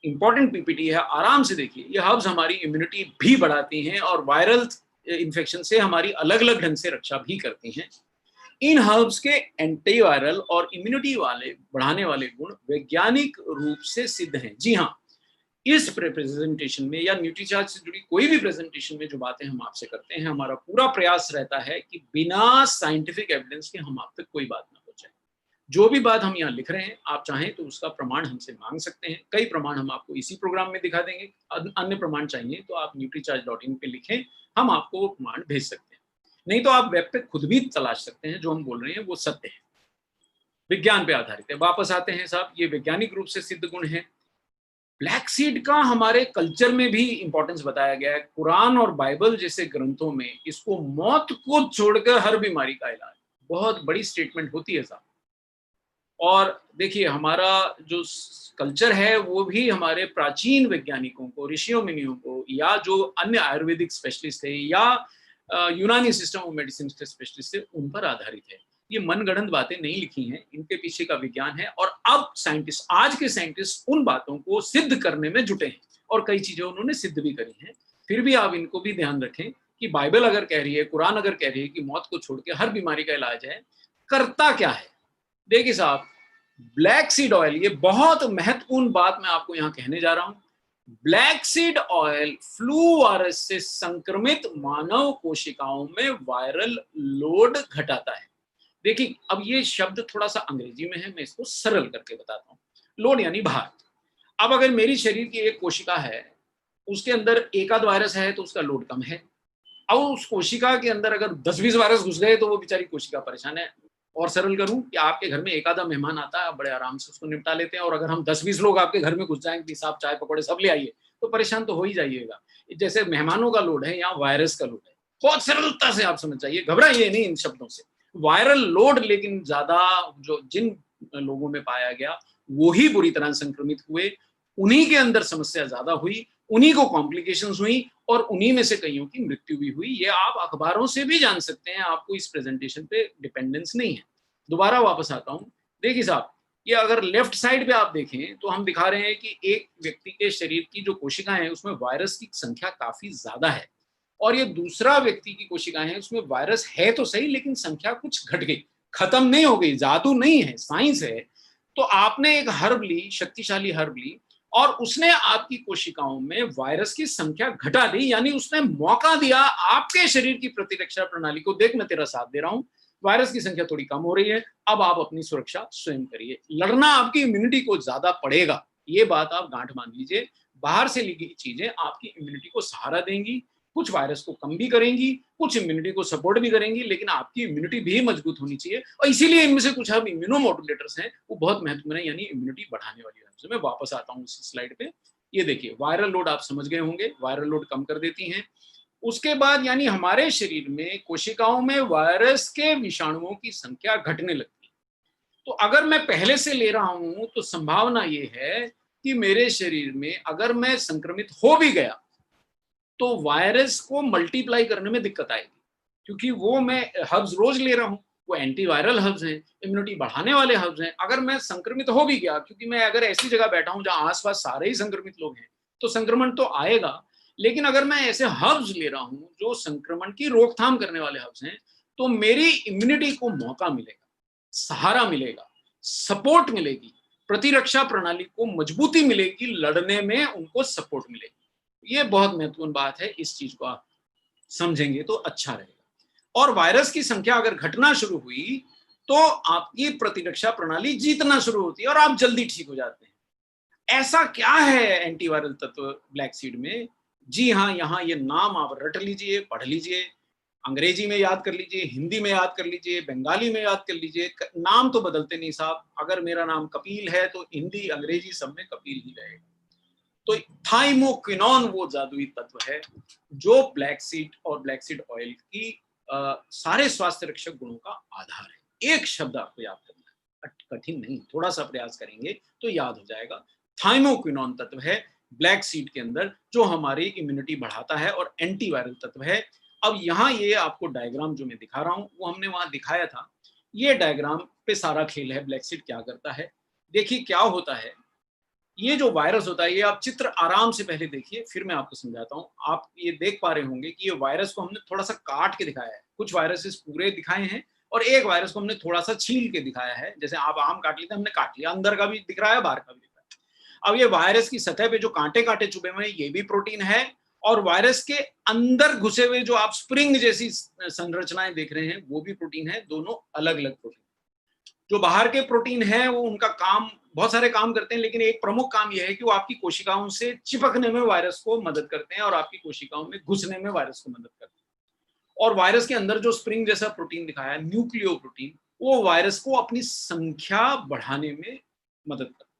इंपॉर्टेंट पीपीटी है, आराम से देखिए। ये हर्ब्स हमारी इम्यूनिटी भी बढ़ाती हैं और वायरल इन्फेक्शन से हमारी अलग अलग ढंग से रक्षा भी करती हैं। इन हर्ब्स के एंटीवायरल और इम्यूनिटी वाले बढ़ाने वाले गुण वैज्ञानिक रूप से सिद्ध हैं। जी हाँ, इस प्रेजेंटेशन में या न्यूट्रीचार्ज से जुड़ी कोई भी प्रेजेंटेशन में जो बातें हम आपसे करते हैं, हमारा पूरा प्रयास रहता है कि बिना साइंटिफिक एविडेंस के हम आप तक कोई बात ना पहुंचाएं। जो भी बात हम यहाँ लिख रहे हैं, आप चाहें तो उसका प्रमाण हमसे मांग सकते हैं। कई प्रमाण हम आपको इसी प्रोग्राम में दिखा देंगे। अन्य प्रमाण चाहिए तो आप nutricharge.in पे लिखें, हम आपको वो प्रमाण भेज सकते हैं। नहीं तो आप वेब पे खुद भी तलाश सकते हैं, जो हम बोल रहे हैं वो सत्य है, विज्ञान पे आधारित है। वापस आते हैं साहब, ये वैज्ञानिक रूप से सिद्ध गुण है। ब्लैक सीड का हमारे कल्चर में भी इंपॉर्टेंस बताया गया है। कुरान और बाइबल जैसे ग्रंथों में इसको मौत को छोड़कर हर बीमारी का इलाज, बहुत बड़ी स्टेटमेंट होती है साहब। और देखिए, हमारा जो कल्चर है वो भी हमारे प्राचीन वैज्ञानिकों को, ऋषियों मुनियों को, या जो अन्य आयुर्वेदिक स्पेशलिस्ट थे या यूनानी सिस्टम ऑफ मेडिसिन के स्पेशलिस्ट थे, उन पर आधारित है। ये मनगढ़ंत बातें नहीं लिखी हैं, इनके पीछे का विज्ञान है। और अब साइंटिस्ट, आज के साइंटिस्ट उन बातों को सिद्ध करने में जुटे हैं और कई चीजें उन्होंने सिद्ध भी करी हैं। फिर भी आप इनको भी ध्यान रखें कि बाइबल अगर कह रही है, कुरान अगर कह रही है कि मौत को छोड़ के हर बीमारी का इलाज है, करता क्या है? देखिए साहब, ब्लैक सीड ऑयल, ये बहुत महत्वपूर्ण बात मैं आपको यहाँ कहने जा रहा हूं। Black seed oil flu virus से संक्रमित मानव कोशिकाओं में वायरल लोड घटाता है। देखिए, अब ये शब्द थोड़ा सा अंग्रेजी में है, मैं इसको सरल करके बताता हूँ। लोड यानी भार। अब अगर मेरी शरीर की एक कोशिका है, उसके अंदर एक आध वायरस है तो उसका लोड कम है। अब उस कोशिका के अंदर अगर 10-20 वायरस घुस गए तो वो बेचारी कोशिका परेशान है। और सरल करूं कि आपके घर में एक आधा मेहमान आता है, आप बड़े आराम से उसको निपटा लेते हैं, और अगर हम 10-20 लोग आपके घर में घुस जाएंगे, साहब चाय पकौड़े सब ले आइए, तो परेशान तो हो ही जाइएगा। जैसे मेहमानों का लोड है, यहाँ वायरस का लोड है। बहुत सरलता से आप समझ जाइए, घबराइए नहीं इन शब्दों से। वायरल लोड लेकिन ज्यादा, जो जिन लोगों में पाया गया वो ही बुरी तरह संक्रमित हुए, उन्हीं के अंदर समस्या ज्यादा हुई, उन्हीं को कॉम्प्लिकेशंस हुई और उन्हीं में से कईयों की मृत्यु भी हुई। ये आप अखबारों से भी जान सकते हैं, आपको इस प्रेजेंटेशन पे डिपेंडेंस नहीं है। दोबारा वापस आता हूँ, देखिए साहब, ये अगर लेफ्ट साइड पे आप देखें तो हम दिखा रहे हैं कि एक व्यक्ति के शरीर की जो कोशिकाएं हैं उसमें वायरस की संख्या काफी ज्यादा है, और ये दूसरा व्यक्ति की कोशिकाएं हैं उसमें वायरस है तो सही लेकिन संख्या कुछ घट गई, खत्म नहीं हो गई, जादू नहीं है, साइंस है। तो आपने एक हर्ब ली, शक्तिशाली हर्ब ली, और उसने आपकी कोशिकाओं में वायरस की संख्या घटा दी, यानी उसने मौका दिया आपके शरीर की प्रतिरक्षा प्रणाली को, देख मैं तेरा साथ दे रहा हूं, वायरस की संख्या थोड़ी कम हो रही है, अब आप अपनी सुरक्षा स्वयं करिए। लड़ना आपकी इम्यूनिटी को ज्यादा पड़ेगा, ये बात आप गांठ मान लीजिए। बाहर से ली गई चीजें आपकी इम्यूनिटी को सहारा देंगी, कुछ वायरस को कम भी करेंगी, कुछ इम्यूनिटी को सपोर्ट भी करेंगी, लेकिन आपकी इम्यूनिटी भी मजबूत होनी चाहिए। और इसीलिए इनमें से कुछ अब इम्यूनोमोडुलेटर्स हैं, वो बहुत महत्वपूर्ण है, यानी इम्यूनिटी बढ़ाने वाली है। मैं वापस आता हूँ इस स्लाइड पे, ये देखिए वायरल लोड आप समझ गए होंगे, वायरल लोड कम कर देती हैं। उसके बाद यानी हमारे शरीर में कोशिकाओं में वायरस के विषाणुओं की संख्या घटने लगती है। तो अगर मैं पहले से ले रहा हूं तो संभावना ये है कि मेरे शरीर में अगर मैं संक्रमित हो भी गया तो वायरस को मल्टीप्लाई करने में दिक्कत आएगी, क्योंकि वो मैं हर्ब्स रोज ले रहा हूं, वो एंटीवायरल हर्ब्स हैं, इम्यूनिटी बढ़ाने वाले हर्ब्स हैं। अगर मैं संक्रमित हो भी गया, क्योंकि मैं अगर ऐसी जगह बैठा हूं जहां आसपास सारे ही संक्रमित लोग हैं, तो संक्रमण तो आएगा, लेकिन अगर मैं ऐसे हर्ब्स ले रहा हूं जो संक्रमण की रोकथाम करने वाले हर्ब्स हैं, तो मेरी इम्यूनिटी को मौका मिलेगा, सहारा मिलेगा, सपोर्ट मिलेगी, प्रतिरक्षा प्रणाली को मजबूती मिलेगी, लड़ने में उनको सपोर्ट मिलेगी। ये बहुत महत्वपूर्ण बात है, इस चीज को आप समझेंगे तो अच्छा रहेगा। और वायरस की संख्या अगर घटना शुरू हुई तो आपकी प्रतिरक्षा प्रणाली जीतना शुरू होती है और आप जल्दी ठीक हो जाते हैं। ऐसा क्या है एंटीवायरल तत्व ब्लैक सीड में? जी हाँ, यहाँ ये नाम आप रट लीजिए, पढ़ लीजिए, अंग्रेजी में याद कर लीजिए, हिंदी में याद कर लीजिए, बंगाली में याद कर लीजिए, नाम तो बदलते नहीं साहब। अगर मेरा नाम कपिल है तो हिंदी अंग्रेजी सब में कपिल ही रहेगा। तो थाइमोक्विनोन वो जादुई तत्व है जो ब्लैक सीड और ब्लैक सीड ऑयल की सारे स्वास्थ्य रक्षक गुणों का आधार है। एक शब्द आपको याद करना है, कठिन नहीं, थोड़ा सा प्रयास करेंगे तो याद हो जाएगा। थाइमोक्विनोन तत्व है ब्लैक सीड के अंदर जो हमारी इम्यूनिटी बढ़ाता है और एंटीवायरल तत्व है। अब यहाँ ये आपको डायग्राम जो मैं दिखा रहा हूँ वो हमने वहां दिखाया था। ये डायग्राम पे सारा खेल है, ब्लैक सीड क्या करता है। देखिए क्या होता है, ये जो वायरस होता है, ये आप चित्र आराम से पहले देखिए फिर मैं आपको समझाता हूँ। आप ये देख पा रहे होंगे कि ये वायरस को हमने थोड़ा सा काट के दिखाया है, कुछ वायरसेस पूरे दिखाए हैं और एक वायरस को हमने थोड़ा सा छील के दिखाया है। जैसे आप आम काट लेते हैं, हमने काट लिया, अंदर का भी दिख रहा है, बाहर का भी दिख रहा है। अब ये वायरस की सतह पे जो कांटे कांटे चुभे हुए हैं, ये भी प्रोटीन है, और वायरस के अंदर घुसे हुए जो आप स्प्रिंग जैसी संरचनाएं देख रहे हैं वो भी प्रोटीन है, दोनों अलग अलग प्रोटीन। जो बाहर के प्रोटीन है वो उनका काम, बहुत सारे काम करते हैं, लेकिन एक प्रमुख काम यह है कि वो आपकी कोशिकाओं से चिपकने में वायरस को मदद करते हैं और आपकी कोशिकाओं में घुसने में वायरस को मदद करते हैं। और वायरस के अंदर जो स्प्रिंग जैसा प्रोटीन दिखाया है, न्यूक्लियो प्रोटीन, वो वायरस को अपनी संख्या बढ़ाने में मदद करता है।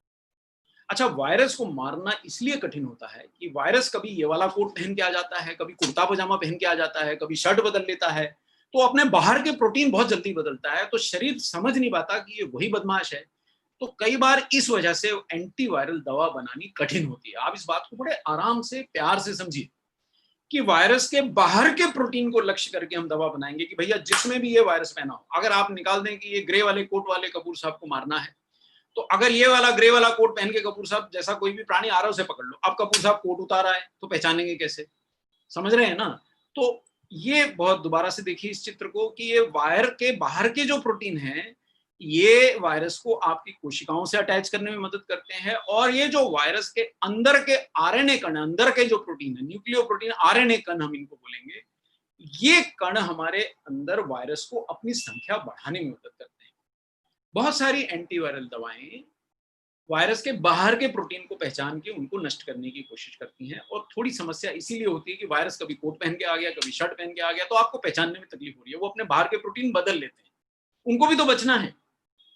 अच्छा, वायरस को मारना इसलिए कठिन होता है कि वायरस कभी ये वाला कोट पहन के आ जाता है, कभी कुर्ता पजामा पहन के आ जाता है, कभी शर्ट बदल लेता है, तो अपने बाहर के प्रोटीन बहुत जल्दी बदलता है, तो शरीर समझ नहीं पाता कि ये वही बदमाश है। तो कई बार इस वजह से एंटीवायरल दवा बनानी कठिन होती है। आप इस बात को बड़े आराम से, प्यार से समझिए कि वायरस के बाहर के प्रोटीन को लक्ष्य करके हम दवा बनाएंगे कि भैया जिसमें भी ये वायरस पहना हो, अगर आप निकाल दें कि ये ग्रे वाले कोट वाले कपूर साहब को मारना है, तो अगर ये वाला ग्रे वाला कोट पहन के कपूर साहब जैसा कोई भी प्राणी आ रहा है उसे पकड़ लो, अब कपूर साहब कोट उतारा है तो पहचानेंगे कैसे? समझ रहे हैं ना? तो ये बहुत दोबारा से देखिए इस चित्र को कि ये वायर के बाहर के जो प्रोटीन हैं, ये वायरस को आपकी कोशिकाओं से अटैच करने में मदद करते हैं, और ये जो वायरस के अंदर के आरएनए कण, अंदर के जो प्रोटीन है, न्यूक्लियो प्रोटीन, आरएनए कण हम इनको बोलेंगे, ये कण हमारे अंदर वायरस को अपनी संख्या बढ़ाने में मदद करते हैं। बहुत सारी एंटीवायरल दवाएं वायरस के बाहर के प्रोटीन को पहचान के उनको नष्ट करने की कोशिश करती हैं, और थोड़ी समस्या इसीलिए होती है कि वायरस कभी कोट पहन के आ गया, कभी शर्ट पहन के आ गया, तो आपको पहचानने में तकलीफ हो रही है। वो अपने बाहर के प्रोटीन बदल लेते हैं, उनको भी तो बचना है।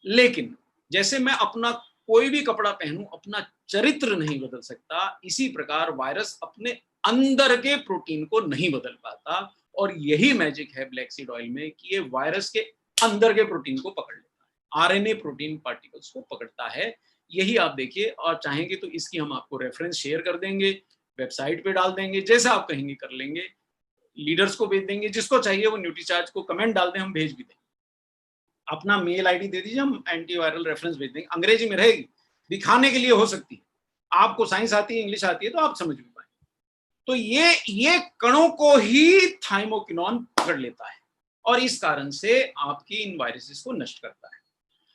लेकिन जैसे मैं अपना कोई भी कपड़ा पहनूं, अपना चरित्र नहीं बदल सकता, इसी प्रकार वायरस अपने अंदर के प्रोटीन को नहीं बदल पाता। और यही मैजिक है ब्लैक सीड ऑयल में कि ये वायरस के अंदर के प्रोटीन को पकड़ लेता है। आरएनए प्रोटीन पार्टिकल्स को पकड़ता है। यही आप देखिए, और चाहेंगे तो इसकी हम आपको रेफरेंस शेयर कर देंगे, वेबसाइट पे डाल देंगे, जैसा आप कहेंगे कर लेंगे, लीडर्स को भेज देंगे, जिसको चाहिए वो न्यूट्रीचार्ज को कमेंट डाल दें, हम भेज भी देंगे। अपना मेल आईडी दे दीजिए, हम एंटीवायरल रेफरेंस भेज देंगे, अंग्रेजी में रहेगी, दिखाने के लिए हो सकती है। आपको साइंस आती है, इंग्लिश आती है, तो आप समझ भी पाएंगे। तो ये कणों को ही थाइमोकिनोन पकड़ लेता है और इस कारण से आपकी इन वायरसेस को नष्ट करता है।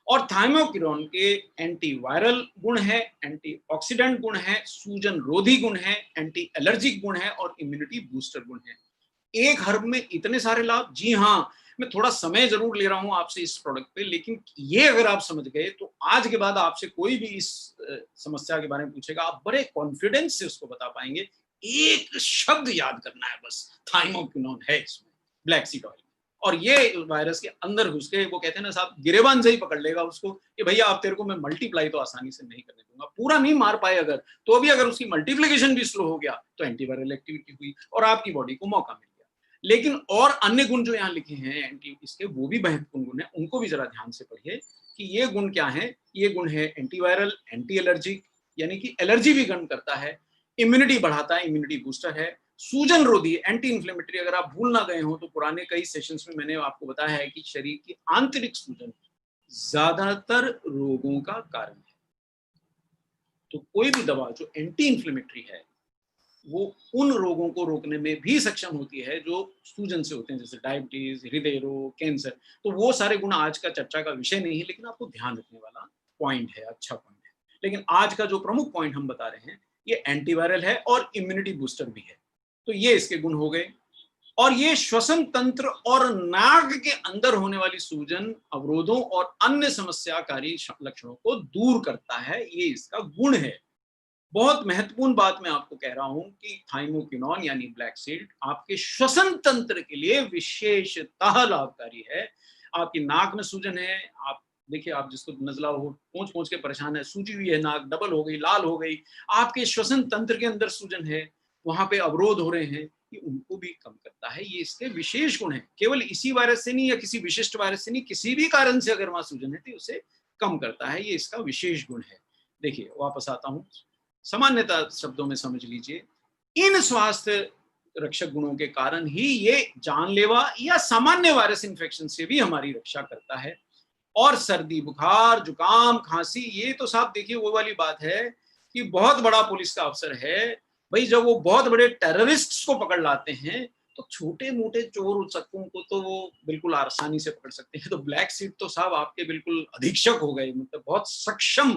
और थाइमोकिनोन के एंटीवायरल गुण है, एंटीऑक्सीडेंट गुण है, सूजन रोधी गुण है, एंटी एलर्जिक गुण है और इम्यूनिटी बूस्टर गुण है। एक हर्ब में इतने सारे लाभ। जी हाँ, मैं थोड़ा समय जरूर ले रहा हूं आपसे इस प्रोडक्ट पे, लेकिन ये अगर आप समझ गए तो आज के बाद आपसे कोई भी इस समस्या के बारे में पूछेगा, आप बड़े कॉन्फिडेंस से उसको बता पाएंगे। एक शब्द याद करना है बस, थाइमोकिनोन है इसमें, ब्लैक सीड ऑयल। और ये वायरस के अंदर घुस के, वो कहते हैं ना साहब, गिरेबान से ही पकड़ लेगा उसको कि भैया आप तेरे को मैं मल्टीप्लाई तो आसानी से नहीं करने दूंगा, पूरा नहीं मार पाए अगर, तो भी अगर उसकी मल्टीप्लिकेशन भी स्लो हो गया तो एंटीवायरल एक्टिविटी हुई और आपकी बॉडी को मौका मिल गया। लेकिन और अन्य गुण जो यहाँ लिखे हैं एंटी इसके, वो भी महत्वपूर्ण गुण है, उनको भी जरा ध्यान से पढ़िए कि ये गुण क्या है। ये गुण है एंटीवायरल, एंटी एलर्जिक, यानी कि एलर्जी भी कम करता है, इम्यूनिटी बढ़ाता है, इम्यूनिटी बूस्टर है, सूजन रोधी, एंटी इंफ्लेमेटरी। अगर आप भूल ना गए हो तो पुराने कई सेशंस में मैंने आपको बताया है कि शरीर की आंतरिक सूजन ज्यादातर रोगों का कारण है। तो कोई भी दवा जो एंटी इंफ्लेमेटरी है वो उन रोगों को रोकने में भी सक्षम होती है जो सूजन से होते हैं, जैसे डायबिटीज, हृदय रोग, कैंसर। तो वो सारे गुण आज का चर्चा का विषय नहीं है, लेकिन आपको ध्यान रखने वाला पॉइंट है, अच्छा पॉइंट है। लेकिन आज का जो प्रमुख पॉइंट हम बता रहे हैं ये एंटीवायरल है और इम्यूनिटी बूस्टर भी है। तो ये इसके गुण हो गए। और ये श्वसन तंत्र और नाक के अंदर होने वाली सूजन, अवरोधों और अन्य समस्याकारी लक्षणों को दूर करता है, ये इसका गुण है। बहुत महत्वपूर्ण बात मैं आपको कह रहा हूं कि थाइमोकिनोन यानी ब्लैक सीड आपके श्वसन तंत्र के लिए विशेषतः लाभकारी है। आपकी नाक में सूजन है, आप देखिए, आप जिसको नजला हो, पोंछ पोंछ के परेशान है, सूजी हुई है नाक, डबल हो गई, लाल हो गई, आपके श्वसन तंत्र के अंदर सूजन है, वहां पे अवरोध हो रहे हैं, ये उनको भी कम करता है। ये इसके विशेष गुण है। केवल इसी वायरस से नहीं या किसी विशिष्ट वायरस से नहीं, किसी भी कारण से अगर वहां सूजन है तो उसे कम करता है, ये इसका विशेष गुण है। देखिए, वापस आता हूं, सामान्यता शब्दों में समझ लीजिए, इन स्वास्थ्य रक्षक गुणों के कारण ही ये जानलेवा या सामान्य वायरस इन्फेक्शन से भी हमारी रक्षा करता है। और सर्दी, बुखार, जुकाम, खांसी, ये तो साहब देखिए वो वाली बात है कि बहुत बड़ा पुलिस का अफसर है भाई, जब वो बहुत बड़े टेररिस्ट्स को पकड़ लाते हैं तो छोटे मोटे चोर उचक्कों को तो वो बिल्कुल आसानी से पकड़ सकते हैं। तो ब्लैक सीड तो साहब आपके बिल्कुल अधीक्षक हो गए, मतलब बहुत सक्षम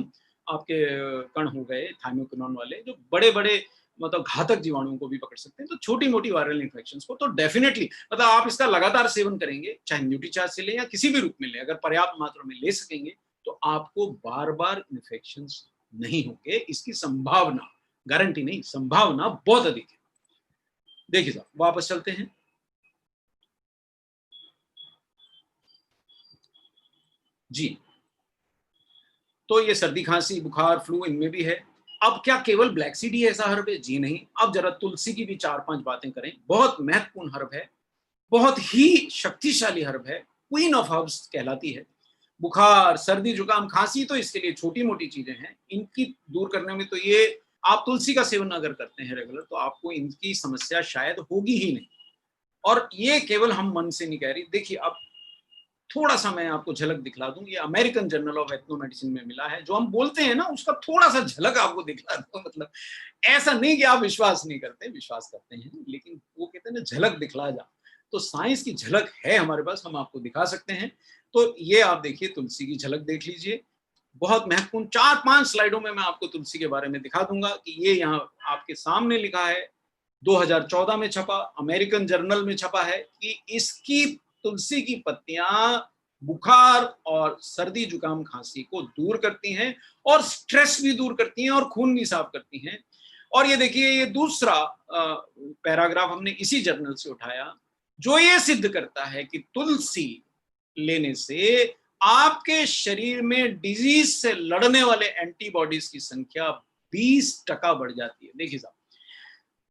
आपके कण हो गए थाइमोकिनोन वाले, जो बड़े बड़े मतलब घातक जीवाणुओं को भी पकड़ सकते हैं। तो छोटी मोटी वायरल इन्फेक्शंस को तो डेफिनेटली, मतलब आप इसका लगातार सेवन करेंगे, चाहे न्यूट्रीचार्ज से लें या किसी भी रूप में लें, अगर पर्याप्त मात्रा में ले सकेंगे तो आपको बार बार इन्फेक्शंस नहीं होंगे। इसकी संभावना, गारंटी नहीं, संभावना बहुत अधिक है। देखिए साहब, वापस चलते हैं। जी, तो ये सर्दी, खांसी, बुखार, फ्लू इनमें भी है। अब क्या केवल ब्लैक सीड ही ऐसा हर्ब है? जी नहीं। अब जरा तुलसी की भी 4-5 बातें करें। बहुत महत्वपूर्ण हर्ब है, बहुत ही शक्तिशाली हर्ब है, क्वीन ऑफ हर्ब्स कहलाती है। बुखार, सर्दी, जुकाम, खांसी तो इसके लिए छोटी मोटी चीजें हैं, इनकी दूर करने में तो ये, आप तुलसी का सेवन अगर करते हैं रेगुलर तो आपको इनकी समस्या शायद होगी ही नहीं। और ये केवल हम मन से नहीं कह रही। देखिए, अब थोड़ा सा मैं आपको झलक दिखला दूं, ये American journal of ethno medicine में मिला है। जो हम बोलते हैं ना, उसका थोड़ा सा झलक आपको दिखला दूं। मतलब ऐसा नहीं कि आप विश्वास नहीं करते, विश्वास करते हैं, लेकिन वो कहते हैं ना, झलक दिखला जा। तो साइंस की झलक है हमारे पास, हम आपको दिखा सकते हैं। तो ये आप देखिए, तुलसी की झलक देख लीजिए। बहुत महत्वपूर्ण 4-5 स्लाइडों में मैं आपको तुलसी के बारे में दिखा दूंगा कि ये यहाँ आपके सामने लिखा है, 2014 में छपा, अमेरिकन जर्नल में छपा है कि इसकी, तुलसी की पत्तियां बुखार और सर्दी, जुकाम, खांसी को दूर करती हैं और स्ट्रेस भी दूर करती हैं और खून भी साफ करती हैं। और ये देखिए, ये दूसरा पैराग्राफ हमने इसी जर्नल से उठाया, जो ये सिद्ध करता है कि तुलसी लेने से आपके शरीर में डिजीज से लड़ने वाले एंटीबॉडीज की संख्या 20% बढ़ जाती है। देखिए साहब,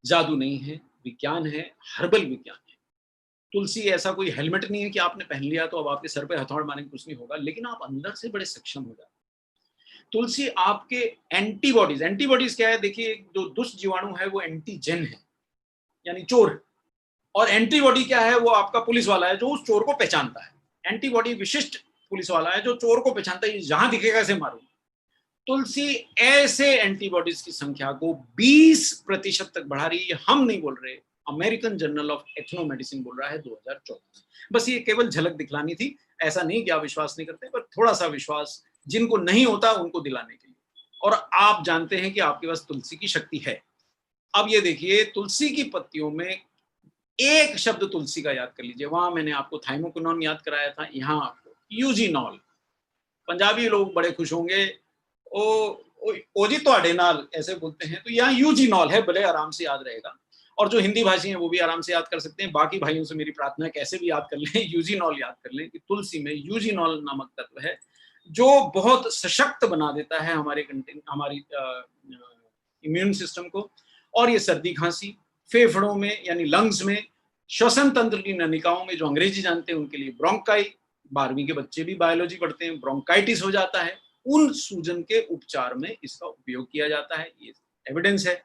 जादू नहीं है, विज्ञान है, हर्बल विज्ञान है। तुलसी ऐसा कोई हेलमेट नहीं है कि आपने पहन लिया तो अब आपके सर पे हथौड़ मारेंगे कुछ नहीं होगा, लेकिन आप अंदर से बड़े सक्षम हो जाते। तुलसी आपके एंटीबॉडीज, एंटीबॉडीज क्या है, देखिए जो दुष्ट जीवाणु है वो एंटीजन है, यानी चोर है, और एंटीबॉडी क्या है, वो आपका पुलिस वाला है जो उस चोर को पहचानता है। एंटीबॉडी विशिष्ट पुलिस वाला है जो चोर को पहचानता है, जहां दिखेगा ऐसे मारूंगा। तुलसी ऐसे एंटीबॉडीज की संख्या को 20% तक बढ़ा रही है। हम नहीं बोल रहे, American journal of ethno medicine बोल रहा है 2014 में। बस ये केवल झलक दिखलानी थी, ऐसा नहीं कि आप विश्वास नहीं करते, पर थोड़ा सा विश्वास जिनको नहीं होता उनको दिलाने के लिए। और आप जानते हैं कि आपके पास तुलसी की शक्ति है। अब ये देखिए, तुलसी की पत्तियों में एक शब्द तुलसी का याद कर लीजिए। वहां मैंने आपको थाइमोक्विनोन याद कराया था, यहाँ आपको यूजीनॉल। पंजाबी लोग बड़े खुश होंगे, ओजी तोड़े नाल ऐसे बोलते हैं, तो यहाँ यूजीनॉल है, बड़े आराम से याद रहेगा। और जो हिंदी भाषी हैं वो भी आराम से याद कर सकते हैं। बाकी भाइयों से मेरी प्रार्थना है कैसे भी याद कर लें, यूजीनॉल याद कर लें कि तुलसी में यूजीनॉल नामक तत्व है जो बहुत सशक्त बना देता है हमारी इम्यून सिस्टम को। और ये सर्दी खांसी, फेफड़ों में यानी लंग्स में, श्वसन तंत्र की नलिकाओं में, जो अंग्रेजी जानते हैं उनके लिए ब्रोंकाई, 12वीं के बच्चे भी बायोलॉजी पढ़ते हैं, ब्रोंकाइटिस हो जाता है, उन सूजन के उपचार में इसका उपयोग किया जाता है, ये एविडेंस है।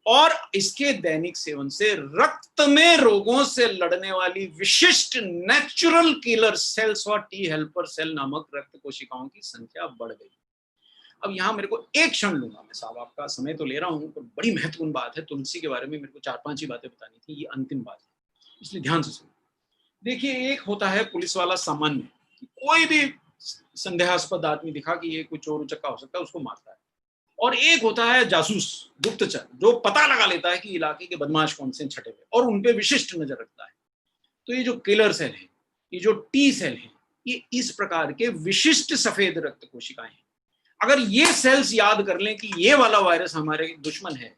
और इसके दैनिक सेवन से रक्त में रोगों से लड़ने वाली विशिष्ट नेचुरल किलर सेल्स और टी हेल्पर सेल नामक रक्त कोशिकाओं की संख्या बढ़ गई। अब यहाँ मेरे को एक क्षण लूंगा मैं साहब, आपका समय तो ले रहा हूं, पर बड़ी महत्वपूर्ण बात है तुलसी के बारे में, मेरे को 4-5 ही बातें बतानी थी, ये अंतिम बात है, इसलिए ध्यान से सुनो। देखिए, एक होता है पुलिस वाला सामान्य, कोई भी संदेहास्पद आदमी दिखा कि ये कोई चोर उचक्का हो सकता है, उसको मारता है। और एक होता है जासूस, गुप्तचर, जो पता लगा लेता है कि इलाके के बदमाश कौन से छठे हुए और उनपे विशिष्ट नजर रखता है। तो ये जो किलर सेल है, ये जो टी सेल है, ये इस प्रकार के विशिष्ट सफेद रक्त कोशिकाएं हैं। अगर ये सेल्स याद कर लें कि ये वाला वायरस हमारे दुश्मन है,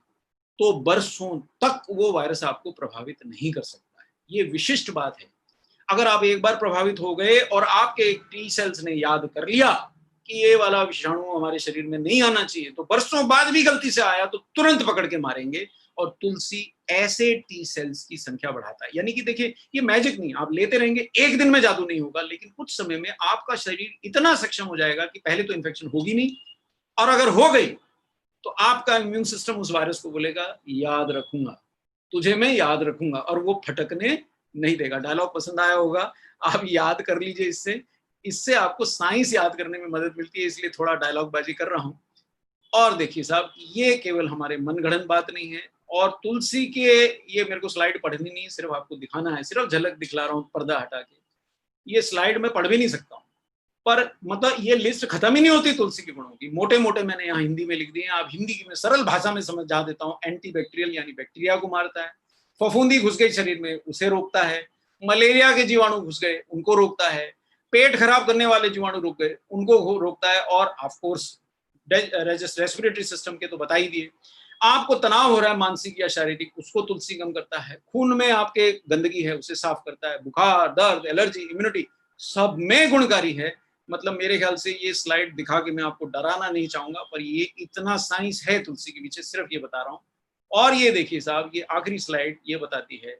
तो बरसों तक वो वायरस आपको प्रभावित नहीं कर सकता है। ये विशिष्ट बात है। अगर आप एक बार प्रभावित हो गए और आपके टी सेल्स ने याद कर लिया कि ये वाला विषाणु हमारे शरीर में नहीं आना चाहिए, तो बरसों बाद भी गलती से आया तो तुरंत पकड़ के मारेंगे। और तुलसी ऐसे टी सेल्स की संख्या बढ़ाता है। यानी कि देखिए, ये मैजिक नहीं, आप लेते रहेंगे, एक दिन में जादू नहीं होगा, लेकिन कुछ समय में आपका शरीर इतना सक्षम हो जाएगा कि पहले तो इन्फेक्शन होगी नहीं, और अगर हो गई तो आपका इम्यून सिस्टम उस वायरस को बोलेगा याद रखूंगा, तुझे मैं याद रखूंगा, और वो फटकने नहीं देगा। डायलॉग पसंद आया होगा, आप याद कर लीजिए। इससे आपको साइंस याद करने में मदद मिलती है, इसलिए थोड़ा डायलॉग बाजी कर रहा हूं। और देखिए साहब, ये केवल हमारे मनगढ़ंत बात नहीं है, और तुलसी के, ये मेरे को स्लाइड पढ़नी नहीं, सिर्फ आपको दिखाना है, सिर्फ झलक दिखला रहा हूँ पर्दा हटा के। ये स्लाइड में पढ़ भी नहीं सकता हूँ, पर मतलब ये लिस्ट खत्म ही नहीं होती तुलसी के गुणों की। मोटे मोटे मैंने यहाँ हिंदी में लिख दिए हैं, आप हिंदी में सरल भाषा में समझा देता हूँ। एंटी बैक्टीरियल यानी बैक्टीरिया को मारता है, फफूंदी घुस गई शरीर में उसे रोकता है, मलेरिया के जीवाणु घुस गए उनको रोकता है, पेट खराब करने वाले जीवाणु रुक गए उनको रोकता है, और ऑफ कोर्स रेस्पिरेटरी सिस्टम के तो बता ही दिए। आपको तनाव हो रहा है मानसिक या शारीरिक, उसको तुलसी कम करता है। खून में आपके गंदगी है उसे साफ करता है। बुखार, दर्द, एलर्जी, इम्यूनिटी सब में गुणकारी है। मतलब मेरे ख्याल से ये स्लाइड दिखा के मैं आपको डराना नहीं चाहूंगा, पर ये इतना साइंस है तुलसी के पीछे, सिर्फ ये बता रहा हूँ। और ये देखिए साहब, ये आखिरी स्लाइड ये बताती है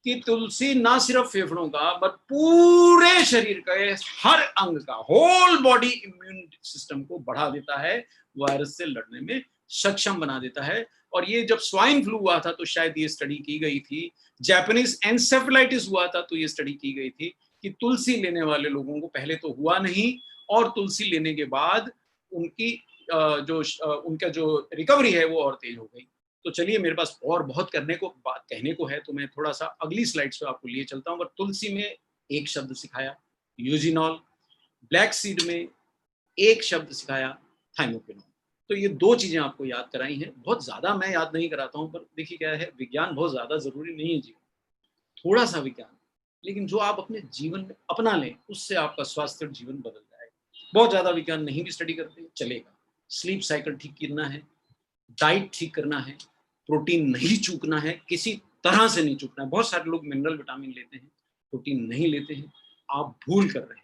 कि तुलसी ना सिर्फ फेफड़ों का, बट पूरे शरीर का, हर अंग का, होल बॉडी इम्यून सिस्टम को बढ़ा देता है, वायरस से लड़ने में सक्षम बना देता है। और ये जब स्वाइन फ्लू हुआ था तो शायद ये स्टडी की गई थी, जापानीज एन्सेफेलाइटिस हुआ था तो ये स्टडी की गई थी कि तुलसी लेने वाले लोगों को पहले तो हुआ नहीं, और तुलसी लेने के बाद उनकी उनका जो रिकवरी है वो और तेज हो गई। तो चलिए, मेरे पास और बहुत करने को, बात कहने को है, तो मैं थोड़ा सा अगली स्लाइड्स पे आपको लिए चलता हूँ। पर तुलसी में एक शब्द सिखाया यूजिनॉल, ब्लैक सीड में एक शब्द सिखाया थाइमोक्विनोन। तो ये 2 चीजें आपको याद कराई हैं। बहुत ज्यादा मैं याद नहीं कराता हूँ, पर देखिए क्या है, विज्ञान बहुत ज्यादा जरूरी नहीं है जीवन, थोड़ा सा विज्ञान, लेकिन जो आप अपने जीवन में अपना लें उससे आपका स्वास्थ्य और जीवन बदल जाएगा। बहुत ज्यादा विज्ञान नहीं भी स्टडी करते चलेगा। स्लीप साइकिल ठीक करना है, डाइट ठीक करना है, प्रोटीन नहीं चूकना है, किसी तरह से नहीं चूकना है। बहुत सारे लोग मिनरल विटामिन लेते हैं, प्रोटीन नहीं लेते हैं, आप भूल कर रहे हैं।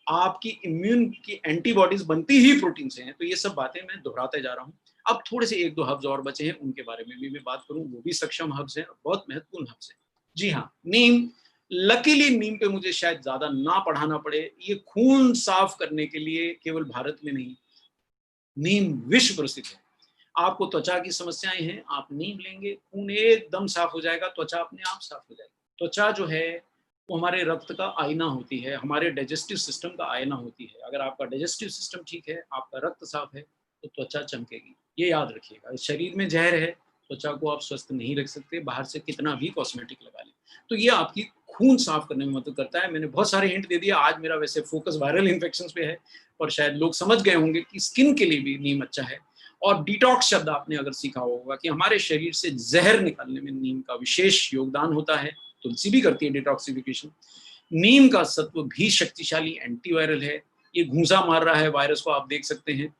आपकी इम्यून की एंटीबॉडीज बनती ही प्रोटीन से हैं। तो ये सब बातें मैं दोहराते जा रहा हूँ। अब थोड़े से 1-2 हब्स और बचे हैं, उनके बारे में भी मैं बात करूँ, वो भी सक्षम हब्स हैं, बहुत महत्वपूर्ण हब्स हैं। जी हाँ, नीम, लकीली नीम पे मुझे शायद ज्यादा ना पढ़ाना पड़े। ये खून साफ करने के लिए केवल भारत में नहीं, नीम विश्व प्रसिद्ध है। आपको त्वचा की समस्याएं हैं, आप नीम लेंगे, खून एकदम साफ हो जाएगा, त्वचा अपने आप साफ हो जाएगी। त्वचा जो है वो हमारे रक्त का आईना होती है, हमारे डाइजेस्टिव सिस्टम का आईना होती है। अगर आपका डाइजेस्टिव सिस्टम ठीक है, आपका रक्त साफ है, तो त्वचा चमकेगी। ये याद रखिएगा, इस शरीर में जहर है, त्वचा को आप स्वस्थ नहीं रख सकते, बाहर से कितना भी कॉस्मेटिक लगा लें। तो ये आपकी खून साफ करने में मदद करता है। मैंने बहुत सारे हिंट दे दिए। आज मेरा वैसे फोकस वायरल इन्फेक्शंस पे है, और शायद लोग समझ गए होंगे कि स्किन के लिए भी नीम अच्छा है। और डिटॉक्स शब्द आपने अगर सीखा होगा कि हमारे शरीर से जहर निकालने में नीम का विशेष योगदान होता है। तुलसी भी करती है डिटॉक्सिफिकेशन। नीम का सत्व भी शक्तिशाली एंटीवायरल है। ये घूंसा मार रहा है वायरस को, आप देख सकते हैं।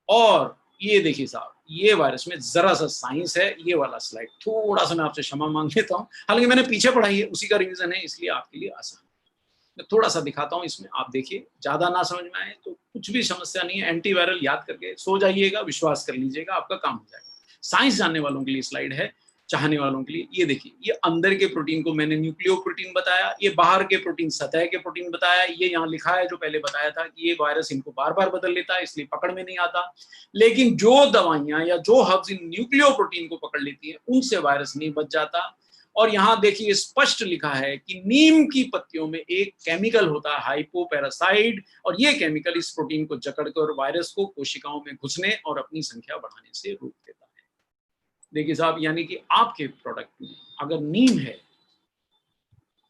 और ये देखिए साहब, ये वायरस में जरा सा साइंस है। ये वाला स्लाइड थोड़ा सा मैं आपसे क्षमा मांग लेता हूँ, हालांकि मैंने पीछे पढ़ाई है, उसी का रिवीजन है, इसलिए आपके लिए आसान। मैं थोड़ा सा दिखाता हूँ इसमें, आप देखिए। ज्यादा ना समझ में आए तो कुछ भी समस्या नहीं है, एंटीवायरल याद करके सो जाइएगा, विश्वास कर लीजिएगा, आपका काम हो जाएगा। साइंस जानने वालों के लिए स्लाइड है, चाहने वालों के लिए। ये देखिए, ये अंदर के प्रोटीन को मैंने न्यूक्लियोप्रोटीन बताया, ये बाहर के प्रोटीन सतह के प्रोटीन बताया। ये यहाँ लिखा है जो पहले बताया था कि ये वायरस इनको बार बार बदल लेता है, इसलिए पकड़ में नहीं आता। लेकिन जो दवाइयां या जो हर्ब्स इन न्यूक्लियोप्रोटीन को पकड़ लेती है, उनसे वायरस नहीं बच जाता। और यहाँ देखिए स्पष्ट लिखा है कि नीम की पत्तियों में एक केमिकल होता है हाइपोपैरासाइड, और ये केमिकल इस प्रोटीन को जकड़कर वायरस को कोशिकाओं में घुसने और अपनी संख्या बढ़ाने से रोक देता है। देखिए साहब, यानी कि आपके प्रोडक्ट में अगर नीम है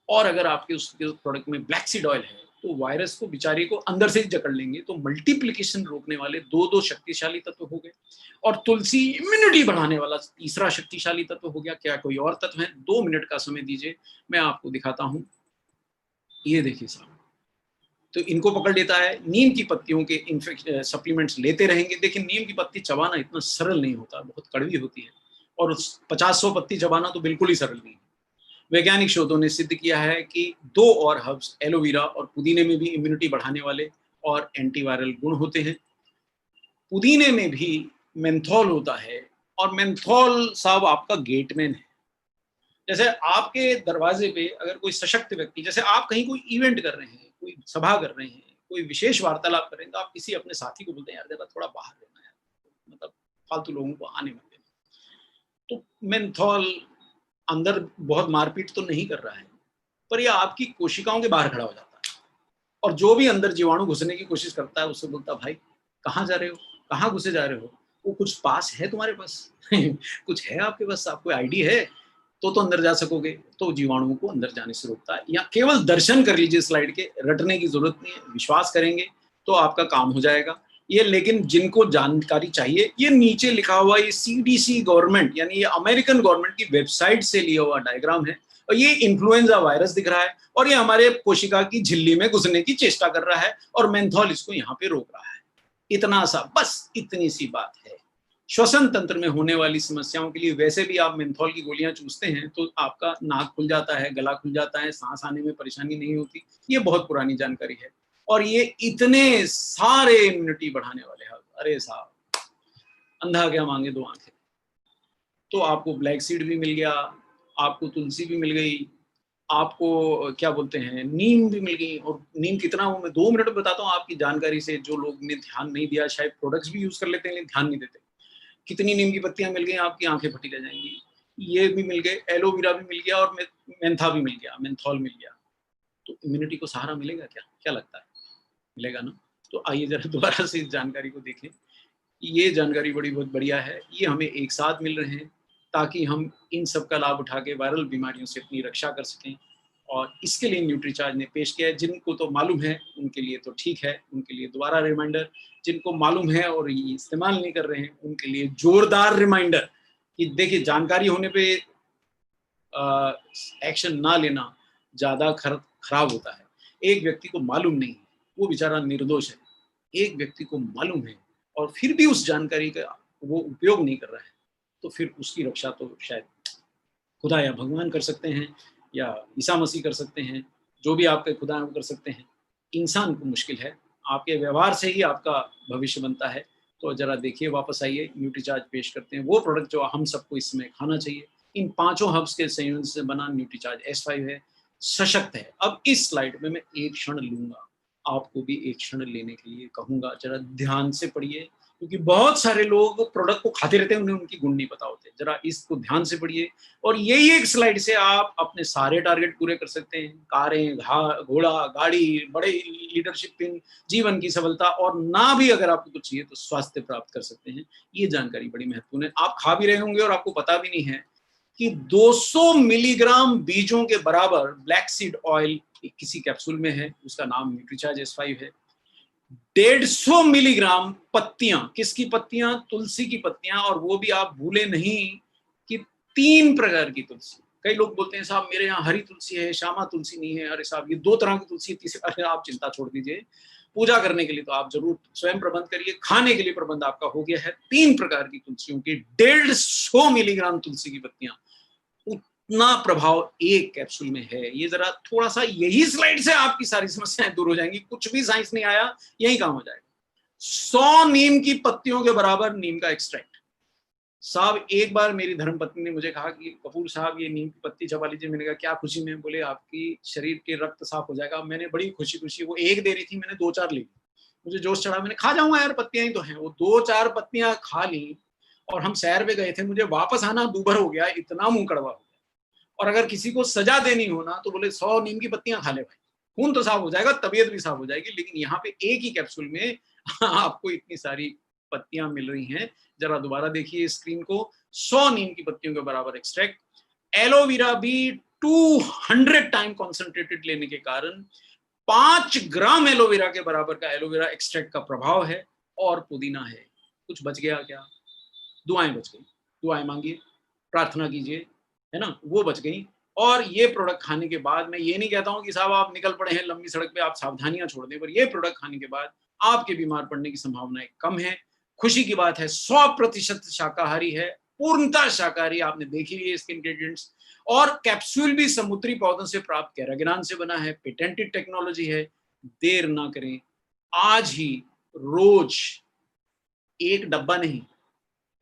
और अगर आपके उस प्रोडक्ट में ब्लैक सीड ऑयल है, तो वायरस को बेचारे को अंदर से ही जकड़ लेंगे। तो मल्टीप्लिकेशन रोकने वाले दो शक्तिशाली तत्व हो गए। और तुलसी इम्यूनिटी बढ़ाने वाला तीसरा शक्तिशाली तत्व हो गया। क्या कोई और तत्व है? 2 मिनट का समय दीजिए, मैं आपको दिखाता हूं। ये देखिए साहब, तो इनको पकड़ लेता है। नीम की पत्तियों के सप्लीमेंट्स लेते रहेंगे। देखिए, नीम की पत्ती चबाना इतना सरल नहीं होता, बहुत कड़वी होती है, और 50-100 पत्ती चबाना तो बिल्कुल ही सरल नहीं है। वैज्ञानिक शोधों ने सिद्ध किया है कि 2 और हर्ब्स, एलोवेरा और पुदीने में भी इम्यूनिटी बढ़ाने वाले और एंटीवायरल गुण होते हैं। पुदीने में भी मेंथोल होता है, और मेंथोल साहब आपका गेटमैन है। जैसे आपके दरवाजे पे अगर कोई सशक्त व्यक्ति, जैसे आप कहीं कोई इवेंट कर रहे हैं, कोई सभा कर रहे हैं, कोई विशेष वार्तालाप कर रहे हैं, तो आप किसी अपने साथी को बोलते हैं, यार जरा थोड़ा बाहर रहना यार, मतलब फालतू लोगों को आने मत देना। तो मेंथोल अंदर बहुत मारपीट तो नहीं कर रहा है, पर यह आपकी कोशिकाओं के बाहर खड़ा हो जाता है, और जो भी अंदर जीवाणु घुसने की कोशिश करता है उससे बोलता है, भाई कहाँ जा रहे हो, कहाँ घुसे जा रहे हो, वो कुछ पास है तुम्हारे पास कुछ है आपके पास, आपको आईडी है तो अंदर जा सकोगे। तो जीवाणुओं को अंदर जाने से रोकता है। या केवल दर्शन कर लीजिए स्लाइड के, रटने की जरूरत नहीं है, विश्वास करेंगे तो आपका काम हो जाएगा ये। लेकिन जिनको जानकारी चाहिए, ये नीचे लिखा हुआ ये CDC गवर्नमेंट यानी ये अमेरिकन गवर्नमेंट की वेबसाइट से लिया हुआ डायग्राम है, और ये इन्फ्लुएंजा वायरस दिख रहा है, और ये हमारे कोशिका की झिल्ली में घुसने की चेष्टा कर रहा है, और मेंथोल इसको यहाँ पे रोक रहा है। इतना सा, बस इतनी सी बात है। श्वसन तंत्र में होने वाली समस्याओं के लिए वैसे भी आप मेंथोल की गोलियां चूसते हैं तो आपका नाक खुल जाता है, गला खुल जाता है, सांस आने में परेशानी नहीं होती। ये बहुत पुरानी जानकारी है, और ये इतने सारे इम्यूनिटी बढ़ाने वाले हैं। अरे साहब, अंधा क्या मांगे 2 आंखें। तो आपको ब्लैक सीड भी मिल गया, आपको तुलसी भी मिल गई, आपको क्या बोलते हैं नीम भी मिल गई। और नीम कितना, वो मैं 2 मिनट में बताता हूँ आपकी जानकारी से। जो लोग ने ध्यान नहीं दिया, शायद प्रोडक्ट्स भी यूज कर लेते हैं लेकिन ध्यान नहीं देते। कितनी नीम की पत्तियां मिल गई, आपकी आंखें फटी रह जाएंगी। ये भी मिल गए, एलोवेरा भी मिल गया, और मेंथा भी मिल गया, मेंथोल मिल गया। तो इम्यूनिटी को सहारा मिलेगा क्या? क्या लगता है? मिलेगा ना? तो आइए जरा दोबारा से इस जानकारी को देखें। ये जानकारी बहुत बढ़िया है। ये हमें एक साथ मिल रहे हैं ताकि हम इन सब का लाभ उठा के वायरल बीमारियों से अपनी रक्षा कर सकें, और इसके लिए न्यूट्रीचार्ज ने पेश किया है। जिनको तो मालूम है उनके लिए तो ठीक है, उनके लिए दोबारा रिमाइंडर। जिनको मालूम है और ये इस्तेमाल नहीं कर रहे हैं, उनके लिए जोरदार रिमाइंडर कि देखिए, जानकारी होने पे एक्शन ना लेना ज़्यादा खराब होता है। एक व्यक्ति को मालूम नहीं है, वो बेचारा निर्दोष है। एक व्यक्ति को मालूम है और फिर भी उस जानकारी का वो उपयोग नहीं कर रहा है, तो फिर उसकी रक्षा तो शायद खुदा या भगवान कर सकते हैं, या ईसा मसीह कर सकते हैं। जो भी आपके खुदा हैं वो कर सकते हैं। इंसान को मुश्किल है, आपके व्यवहार से ही आपका भविष्य बनता है। तो जरा देखिए, वापस आइए, न्यूट्रीचार्ज पेश करते हैं वो प्रोडक्ट जो हम सबको इस समय खाना चाहिए। इन 5 हर्ब्स के संयोजन से बना न्यूट्रीचार्ज S5 है, सशक्त है। अब इस स्लाइड में मैं एक क्षण लूंगा, आपको भी एक क्षण लेने के लिए कहूंगा, जरा ध्यान से पढ़िए, क्योंकि बहुत सारे लोग प्रोडक्ट को खाते रहते हैं, उन्हें उनकी गुण नहीं पता होते। जरा इसको ध्यान से पढ़िए और यही एक स्लाइड से आप अपने सारे टारगेट पूरे कर सकते हैं। कारें, घोड़ा, गाड़ी, बड़े लीडरशिप इन जीवन की सफलता, और ना भी अगर आपको कुछ चाहिए तो स्वास्थ्य प्राप्त कर सकते हैं। ये जानकारी बड़ी महत्वपूर्ण है। आप खा भी रहे होंगे और आपको पता भी नहीं है कि 200 मिलीग्राम बीजों के बराबर ब्लैक सीड ऑयल किसी कैप्सूल में है, उसका नाम न्यूट्रीचार्ज S5 है। 150 मिलीग्राम पत्तियां, किसकी पत्तियां? तुलसी की पत्तियां, और वो भी आप भूले नहीं कि 3 प्रकार की तुलसी। कई लोग बोलते हैं साहब मेरे यहाँ हरी तुलसी है, श्यामा तुलसी नहीं है। अरे साहब ये 2 तरह की तुलसी, तीसरी, अरे आप चिंता छोड़ दीजिए। पूजा करने के लिए तो आप जरूर स्वयं प्रबंध करिए, खाने के लिए प्रबंध आपका हो गया है। 3 प्रकार की तुलसियों की 150 मिलीग्राम तुलसी की पत्तियां, उतना प्रभाव एक कैप्सूल में है। ये जरा थोड़ा सा, यही स्लाइड से आपकी सारी समस्याएं दूर हो जाएंगी। कुछ भी साइंस नहीं आया, यही काम हो जाएगा। 100 नीम की पत्तियों के बराबर नीम का एक्सट्रैक्ट। साहब एक बार मेरी धर्मपत्नी ने मुझे कहा कि कपूर साहब ये नीम की पत्ती चबा लीजिए। मैंने कहा क्या खुशी में? बोले आपकी शरीर के रक्त साफ हो जाएगा। मैंने बड़ी खुशी खुशी, वो एक दे रही थी, मैंने 2-4 ली। मुझे जोश चढ़ा, मैंने खा जाऊंगा यार, पत्तियां ही तो हैं। वो 2-4 पत्तियां खा ली और हम सैर पे गए थे। मुझे वापस आना दूभर हो गया, इतना मुंह कड़वा हो गया। और अगर किसी को सजा देनी हो ना तो बोले 100 नीम की पत्तियां खा ले भाई, खून तो साफ हो जाएगा, तबीयत भी साफ हो जाएगी। लेकिन यहाँ पे एक ही कैप्सूल में आपको इतनी सारी पत्तियां मिल रही हैं। जरा दोबारा देखिए स्क्रीन को। 100 नीम की पत्तियों के बराबर एक्सट्रैक्ट। एलोवेरा भी 200 टाइम कॉन्सेंट्रेटेड लेने के कारण 5 ग्राम एलोवेरा के बराबर का एलोवेरा एक्सट्रैक्ट का प्रभाव है। और पुदीना है। कुछ बच गया क्या? दुआएं बच गई। दुआएं मांगिए, प्रार्थना कीजिए, है ना, वो बच गई। और ये प्रोडक्ट खाने के बाद, मैं ये नहीं कहता हूं कि साहब आप निकल पड़े हैं लंबी सड़क पे, आप सावधानियां छोड़ दें, पर ये प्रोडक्ट खाने के बाद आपके बीमार पड़ने की संभावनाएं कम है। खुशी की बात है 100% शाकाहारी है, पूर्णतः शाकाहारी। आपने देखी है इसके इंग्रेडिएंट्स। और कैप्सूल भी समुद्री पौधों से प्राप्त कैरागिनान से बना है, पेटेंटेड टेक्नोलॉजी है। देर ना करें, आज ही रोज एक डब्बा नहीं,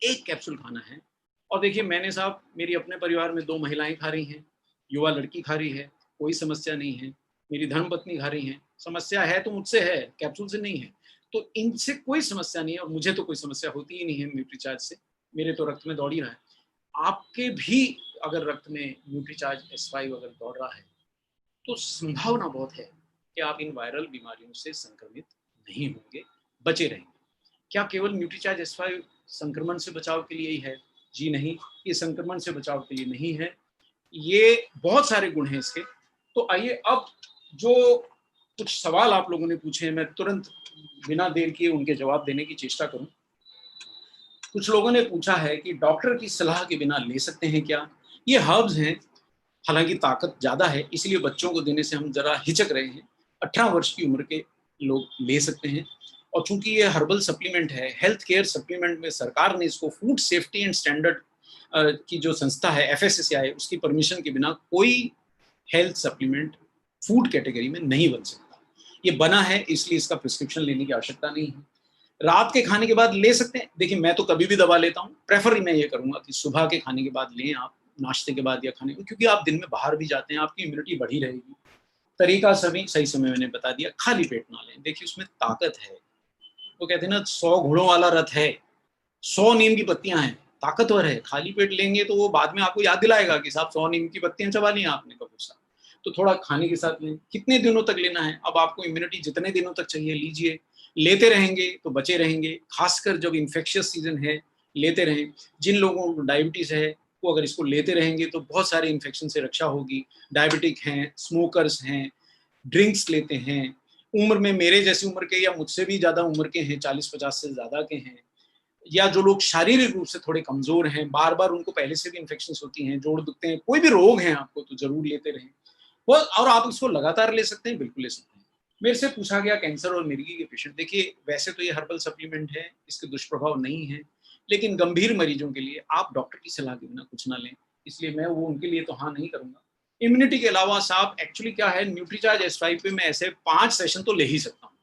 एक कैप्सूल खाना है। और देखिए मैंने साहब, मेरी अपने परिवार में 2 महिलाएं खा रही हैं, युवा लड़की खा रही है, कोई समस्या नहीं है। मेरी धर्मपत्नी खा रही है, समस्या है तो मुझसे है, कैप्सूल से नहीं है। तो इनसे कोई समस्या नहीं है, और मुझे तो कोई समस्या होती ही नहीं है न्यूट्रीचार्ज से। मेरे तो रक्त में दौड़ ही रहा है। आपके भी अगर रक्त में न्यूट्रीचार्ज S5 अगर दौड़ रहा है तो संभावना बहुत है कि आप इन वायरल बीमारियों से संक्रमित नहीं होंगे, बचे रहेंगे। क्या केवल न्यूट्रीचार्ज S5 संक्रमण से बचाव के लिए ही है? जी नहीं, ये संक्रमण से बचाव के लिए नहीं है। ये बहुत सारे गुण हैं इसके। तो आइए अब जो कुछ सवाल आप लोगों ने पूछे हैं, मैं तुरंत बिना देर किए उनके जवाब देने की चेष्टा करूं। कुछ लोगों ने पूछा है कि डॉक्टर की सलाह के बिना ले सकते हैं क्या? ये हर्ब्स हैं, हालांकि ताकत ज्यादा है, इसलिए बच्चों को देने से हम जरा हिचक रहे हैं। 18 वर्ष की उम्र के लोग ले सकते हैं। और चूंकि ये हर्बल सप्लीमेंट है, हेल्थ केयर सप्लीमेंट में सरकार ने इसको फूड सेफ्टी एंड स्टैंडर्ड की जो संस्था है FSSAI, उसकी परमिशन के बिना कोई हेल्थ सप्लीमेंट फूड कैटेगरी में नहीं बन सकता। ये बना है इसलिए इसका प्रिस्क्रिप्शन लेने की आवश्यकता नहीं है। रात के खाने के बाद ले सकते हैं। देखिए मैं तो कभी भी दवा लेता हूँ, प्रेफर मैं ये करूंगा कि सुबह के खाने के बाद लें आप, नाश्ते के बाद या खाने, क्योंकि आप दिन में बाहर भी जाते हैं, आपकी इम्यूनिटी बढ़ी रहेगी। तरीका सभी सही समय मैंने बता दिया, खाली पेट ना लें। देखिए उसमें ताकत है। वो कहते हैं ना 100 घोड़ों वाला रथ है, 100 नीम की पत्तियां हैं, ताकतवर है। खाली पेट लेंगे तो वो बाद में आपको याद दिलाएगा कि साहब 100 नीम की पत्तियां चबा ली आपने, कपूर साहब। तो थोड़ा खाने के साथ लें। कितने दिनों तक लेना है? अब आपको इम्यूनिटी जितने दिनों तक चाहिए लीजिए। लेते रहेंगे तो बचे रहेंगे, खासकर जब इन्फेक्शियस सीजन है लेते रहें। जिन लोगों को डायबिटीज है वो अगर इसको लेते रहेंगे तो बहुत सारे इन्फेक्शन से रक्षा होगी। डायबिटिक हैं, स्मोकर्स हैं, ड्रिंक्स लेते हैं, उम्र में मेरे जैसी उम्र के या मुझसे भी ज्यादा उम्र के हैं, 40-50 से ज्यादा के हैं, या जो लोग शारीरिक रूप से थोड़े कमजोर हैं, बार बार उनको पहले से भी इन्फेक्शन होती हैं, जोड़ दुखते हैं, कोई भी रोग है आपको तो जरूर लेते रहें। और आप इसको लगातार ले सकते हैं, बिल्कुल ले सकते हैं। मेरे से पूछा गया कैंसर और मिर्गी के पेशेंट। देखिए वैसे तो ये हर्बल सप्लीमेंट है, इसके दुष्प्रभाव नहीं है, लेकिन गंभीर मरीजों के लिए आप डॉक्टर की सलाह के बिना कुछ ना लें, इसलिए मैं वो उनके लिए तो हाँ नहीं करूंगा। इम्यूनिटी के अलावा साहब एक्चुअली क्या है, न्यूट्रीचार्ज S5 पे मैं ऐसे 5 सेशन तो ले ही सकता हूँ।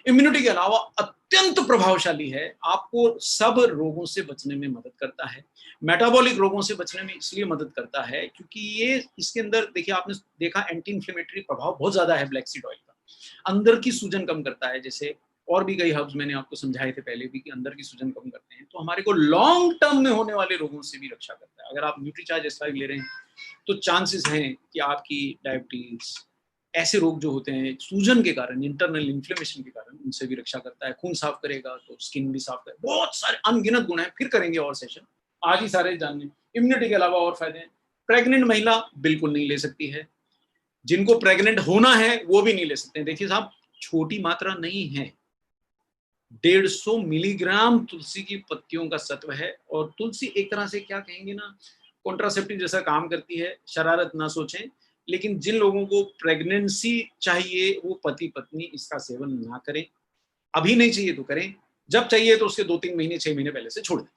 इम्यूनिटी के अलावा अत्यंत प्रभावशाली है, आपको सब रोगों से बचने में मदद करता है। मेटाबॉलिक रोगों से बचने में इसलिए मदद करता है क्योंकि ये इसके अंदर देखिए, आपने देखा एंटी इन्फ्लेमेटरी प्रभाव बहुत ज्यादा है ब्लैक सीड ऑयल का, अंदर की सूजन कम करता है, जैसे और भी कई हर्ब्स मैंने आपको समझाए थे पहले भी कि अंदर की सूजन कम करते हैं, तो हमारे को लॉन्ग टर्म में होने वाले रोगों से भी रक्षा करता है। अगर आप न्यूट्रीचार्ज S5 ले रहे हैं तो चांसेस हैं कि आपकी डायबिटीज, ऐसे रोग जो होते हैं सूजन के कारण, इंटरनल इन्फ्लेमेशन के कारण, उनसे भी रक्षा करता है। खून साफ करेगा तो स्किन भी साफ करेगा, बहुत सारे अनगिनत गुण हैं, फिर करेंगे और सेशन, आज ही सारे जानने। इम्यूनिटी के अलावा और फायदे हैं। प्रेग्नेंट महिला बिल्कुल नहीं ले सकती है, जिनको प्रेग्नेंट होना है वो भी नहीं ले सकते हैं। देखिए साहब, छोटी मात्रा नहीं है, 150 मिलीग्राम तुलसी की पत्तियों का सत्व है, और तुलसी एक तरह से क्या कहेंगे ना, कॉन्ट्रासेप्टिव जैसा काम करती है। शरारत ना सोचें, लेकिन जिन लोगों को प्रेगनेंसी चाहिए वो पति पत्नी इसका सेवन ना करें। अभी नहीं चाहिए तो करें, जब चाहिए तो उसके 2-3 महीने 6 महीने पहले से छोड़ दें।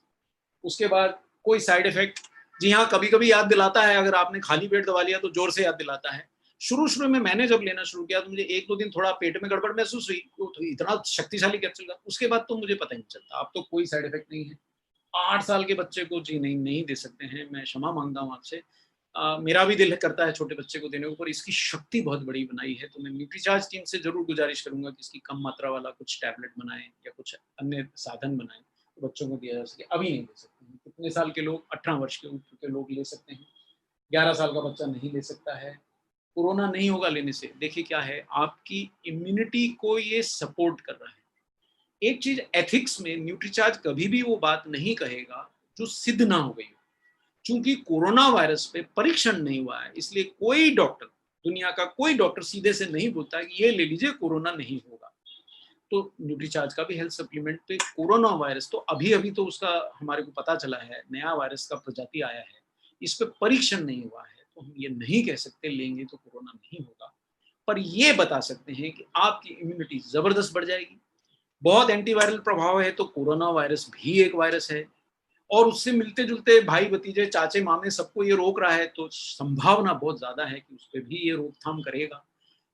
उसके बाद कोई साइड इफेक्ट, जी हाँ, कभी कभी याद दिलाता है, अगर आपने खाली पेट दवा लिया तो जोर से याद दिलाता है। शुरू में मैंने जब लेना शुरू किया तो मुझे 1-2 दिन थोड़ा पेट में गड़बड़ महसूस हुई, तो इतना शक्तिशाली कैप्सूल का, उसके बाद तो मुझे पता ही नहीं चलता। अब तो कोई साइड इफेक्ट नहीं है। 8 साल के बच्चे को जी नहीं दे सकते हैं, मैं क्षमा मांगता हूँ आपसे। मेरा भी दिल करता है छोटे बच्चे को देने को, पर इसकी शक्ति बहुत बड़ी बनाई है, तो मैं न्यूट्रीचार्ज टीम से जरूर गुजारिश करूंगा कि इसकी कम मात्रा वाला कुछ टैबलेट बनाएं या कुछ अन्य साधन बनाएं तो बच्चों को दिया जा सके। अभी नहीं ले सकते हैं। कितने साल के लोग, 18 वर्ष के ऊपर के लोग ले सकते हैं, 11 साल का बच्चा नहीं ले सकता है। कोरोना नहीं होगा लेने से। देखिए क्या है, आपकी इम्यूनिटी को ये सपोर्ट कर रहा है। एक चीज एथिक्स में, न्यूट्रीचार्ज कभी भी वो बात नहीं कहेगा जो सिद्ध ना हो गई। चूंकि कोरोना वायरस पे परीक्षण नहीं हुआ है, इसलिए कोई डॉक्टर, दुनिया का कोई डॉक्टर सीधे से नहीं बोलता कि ये ले लीजिए कोरोना नहीं होगा। तो न्यूट्रीचार्ज का भी हेल्थ सप्लीमेंट पे कोरोना वायरस तो अभी तो उसका हमारे को पता चला है, नया वायरस का प्रजाति आया है, इस पे परीक्षण नहीं हुआ है, तो हम ये नहीं कह सकते लेंगे तो कोरोना नहीं होगा। पर ये बता सकते हैं कि आपकी इम्यूनिटी जबरदस्त बढ़ जाएगी। बहुत एंटीवायरल प्रभाव है, तो कोरोना वायरस भी एक वायरस है, और उससे मिलते जुलते भाई भतीजे चाचे मामे सबको ये रोक रहा है, तो संभावना बहुत ज्यादा है कि उस पर भी ये रोकथाम करेगा।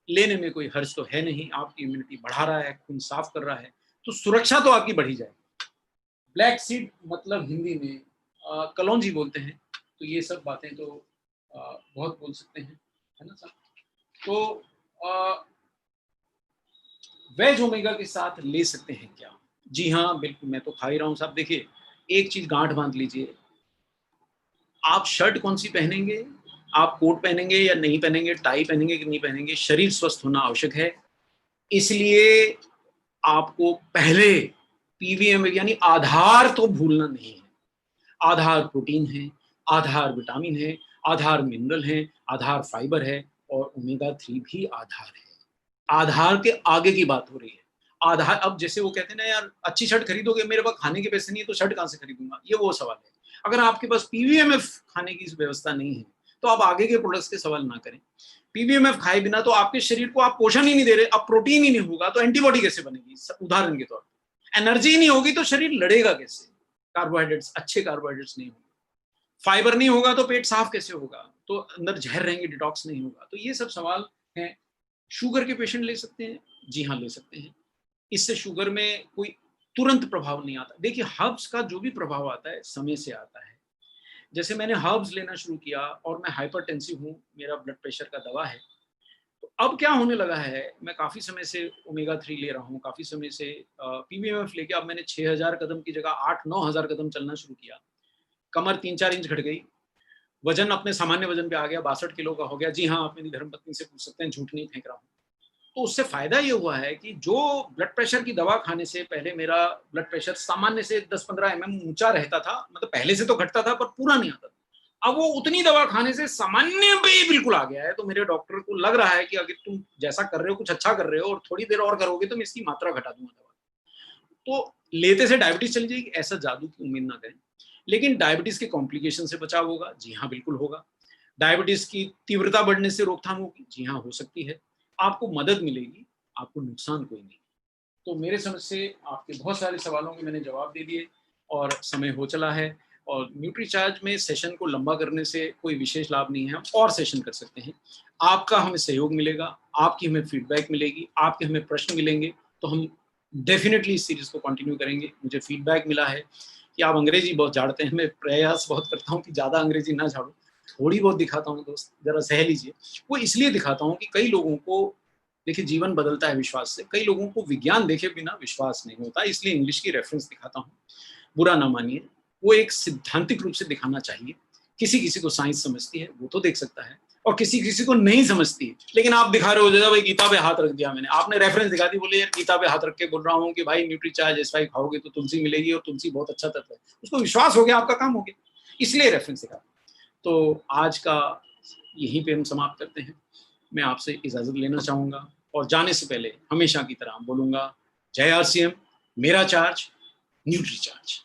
लेने में कोई हर्ज तो है नहीं, आपकी इम्यूनिटी बढ़ा रहा है, खून साफ कर रहा है, तो सुरक्षा तो आपकी बढ़ी जाएगी। ब्लैक सीड मतलब हिंदी में कलौंजी बोलते हैं, तो ये सब बातें तो बहुत बोल सकते हैं, है ना साहब। तो वेज ओमेगा के साथ ले सकते हैं क्या? जी हाँ बिल्कुल, मैं तो खा ही रहा हूँ साहब। देखिए, एक चीज गांठ बांध लीजिए, आप शर्ट कौन सी पहनेंगे, आप कोट पहनेंगे या नहीं पहनेंगे, टाई पहनेंगे कि नहीं पहनेंगे, शरीर स्वस्थ होना आवश्यक है। इसलिए आपको पहले पीवीएम यानी आधार तो भूलना नहीं है। आधार प्रोटीन है, आधार विटामिन है, आधार मिनरल है, आधार फाइबर है, और ओमेगा 3 भी आधार है। आधार के आगे की बात हो रही है। आधार, अब जैसे वो कहते हैं ना यार, अच्छी शर्ट खरीदोगे, मेरे पास खाने के पैसे नहीं है तो शर्ट कहाँ से खरीदूंगा, ये वो सवाल है। अगर आपके पास पीवीएमएफ खाने की व्यवस्था नहीं है तो आप आगे के प्रोडक्ट्स के सवाल ना करें। पीवीएमएफ खाए बिना तो आपके शरीर को आप पोषण ही नहीं दे रहे, अब प्रोटीन ही नहीं होगा तो एंटीबॉडी कैसे बनेगी? उदाहरण के तौर पर एनर्जी नहीं होगी तो शरीर लड़ेगा कैसे? कार्बोहाइड्रेट्स, अच्छे कार्बोहाइड्रेट्स नहीं होंगे, फाइबर नहीं होगा तो पेट साफ कैसे होगा? तो अंदर जहर रहेंगे, डिटॉक्स नहीं होगा। तो ये सब सवाल हैं। शुगर के पेशेंट ले सकते हैं? जी हाँ ले सकते हैं। इससे शुगर में कोई तुरंत प्रभाव नहीं आता। देखिए, हर्ब्स का जो भी प्रभाव आता है समय से आता है। जैसे मैंने हर्ब्स लेना शुरू किया और मैं हाइपरटेंसिव हूँ, मेरा ब्लड प्रेशर का दवा है, तो अब क्या होने लगा है, मैं काफी समय से ओमेगा 3 ले रहा हूँ, काफी समय से पीवीएमएफ लेके अब मैंने 6000 कदम की जगह 8-9 हजार कदम चलना शुरू किया। कमर 3-4 इंच घट गई, वजन अपने सामान्य वजन पे आ गया, 62 किलो का हो गया। जी हाँ, आप मेरी धर्मपत्नी से पूछ सकते हैं, झूठ नहीं फेंक रहा हूँ। तो उससे फायदा ये हुआ है कि जो ब्लड प्रेशर की दवा खाने से पहले मेरा ब्लड प्रेशर सामान्य से 10-15 mm ऊंचा रहता था, मतलब पहले से तो घटता था पर पूरा नहीं आता था, अब वो उतनी दवा खाने से सामान्य पे ही बिल्कुल आ गया है। तो मेरे डॉक्टर को लग रहा है कि अगर तुम जैसा कर रहे हो कुछ अच्छा कर रहे हो और थोड़ी देर और करोगे तो मैं इसकी मात्रा घटा दूंगा दवा। तो लेते से डायबिटीज चली जाएगी, ऐसा जादू की उम्मीद ना करें। लेकिन डायबिटीज के कॉम्प्लिकेशन से बचाव होगा? जी हाँ बिल्कुल होगा। डायबिटीज की तीव्रता बढ़ने से रोकथाम होगी? जी हाँ हो सकती है। आपको मदद मिलेगी, आपको नुकसान कोई नहीं। तो मेरे समझ से आपके बहुत सारे सवालों के मैंने जवाब दे दिए और समय हो चला है। और न्यूट्रीचार्ज में सेशन को लंबा करने से कोई विशेष लाभ नहीं है, हम और सेशन कर सकते हैं। आपका हमें सहयोग मिलेगा, आपकी हमें फीडबैक मिलेगी, आपके हमें प्रश्न मिलेंगे, तो हम डेफिनेटली इस सीरीज को कंटिन्यू करेंगे। मुझे फीडबैक मिला है कि आप अंग्रेजी बहुत झाड़ते हैं। मैं प्रयास बहुत करता हूँ कि ज़्यादा अंग्रेजी ना झाड़ूं, थोड़ी बहुत दिखाता हूँ दोस्त, जरा सह लीजिए। वो इसलिए दिखाता हूँ कि कई लोगों को, देखिए जीवन बदलता है विश्वास से, कई लोगों को विज्ञान देखे बिना विश्वास नहीं होता, इसलिए इंग्लिश की रेफरेंस दिखाता हूँ। बुरा ना मानिए, वो एक सिद्धांतिक रूप से दिखाना चाहिए। किसी किसी को साइंस समझती है, वो तो देख सकता है, और किसी किसी को नहीं समझती है। लेकिन आप दिखा रहे हो, जैसा भाई गीता पे हाथ रख दिया मैंने, आपने रेफरेंस दिखा दी, बोले यार गीता पे हाथ रख के बोल रहा हूँ कि भाई न्यूट्रीचार्ज S5 खाओगे तो तुलसी मिलेगी और तुलसी बहुत अच्छा तत्व है, उसको विश्वास हो गया, आपका काम हो गया, इसलिए रेफरेंस दिखा। तो आज का यहीं पे हम समाप्त करते हैं। मैं आपसे इजाजत लेना चाहूंगा, और जाने से पहले हमेशा की तरह बोलूंगा, जय RCM, मेरा चार्ज, न्यूट्री चार्ज।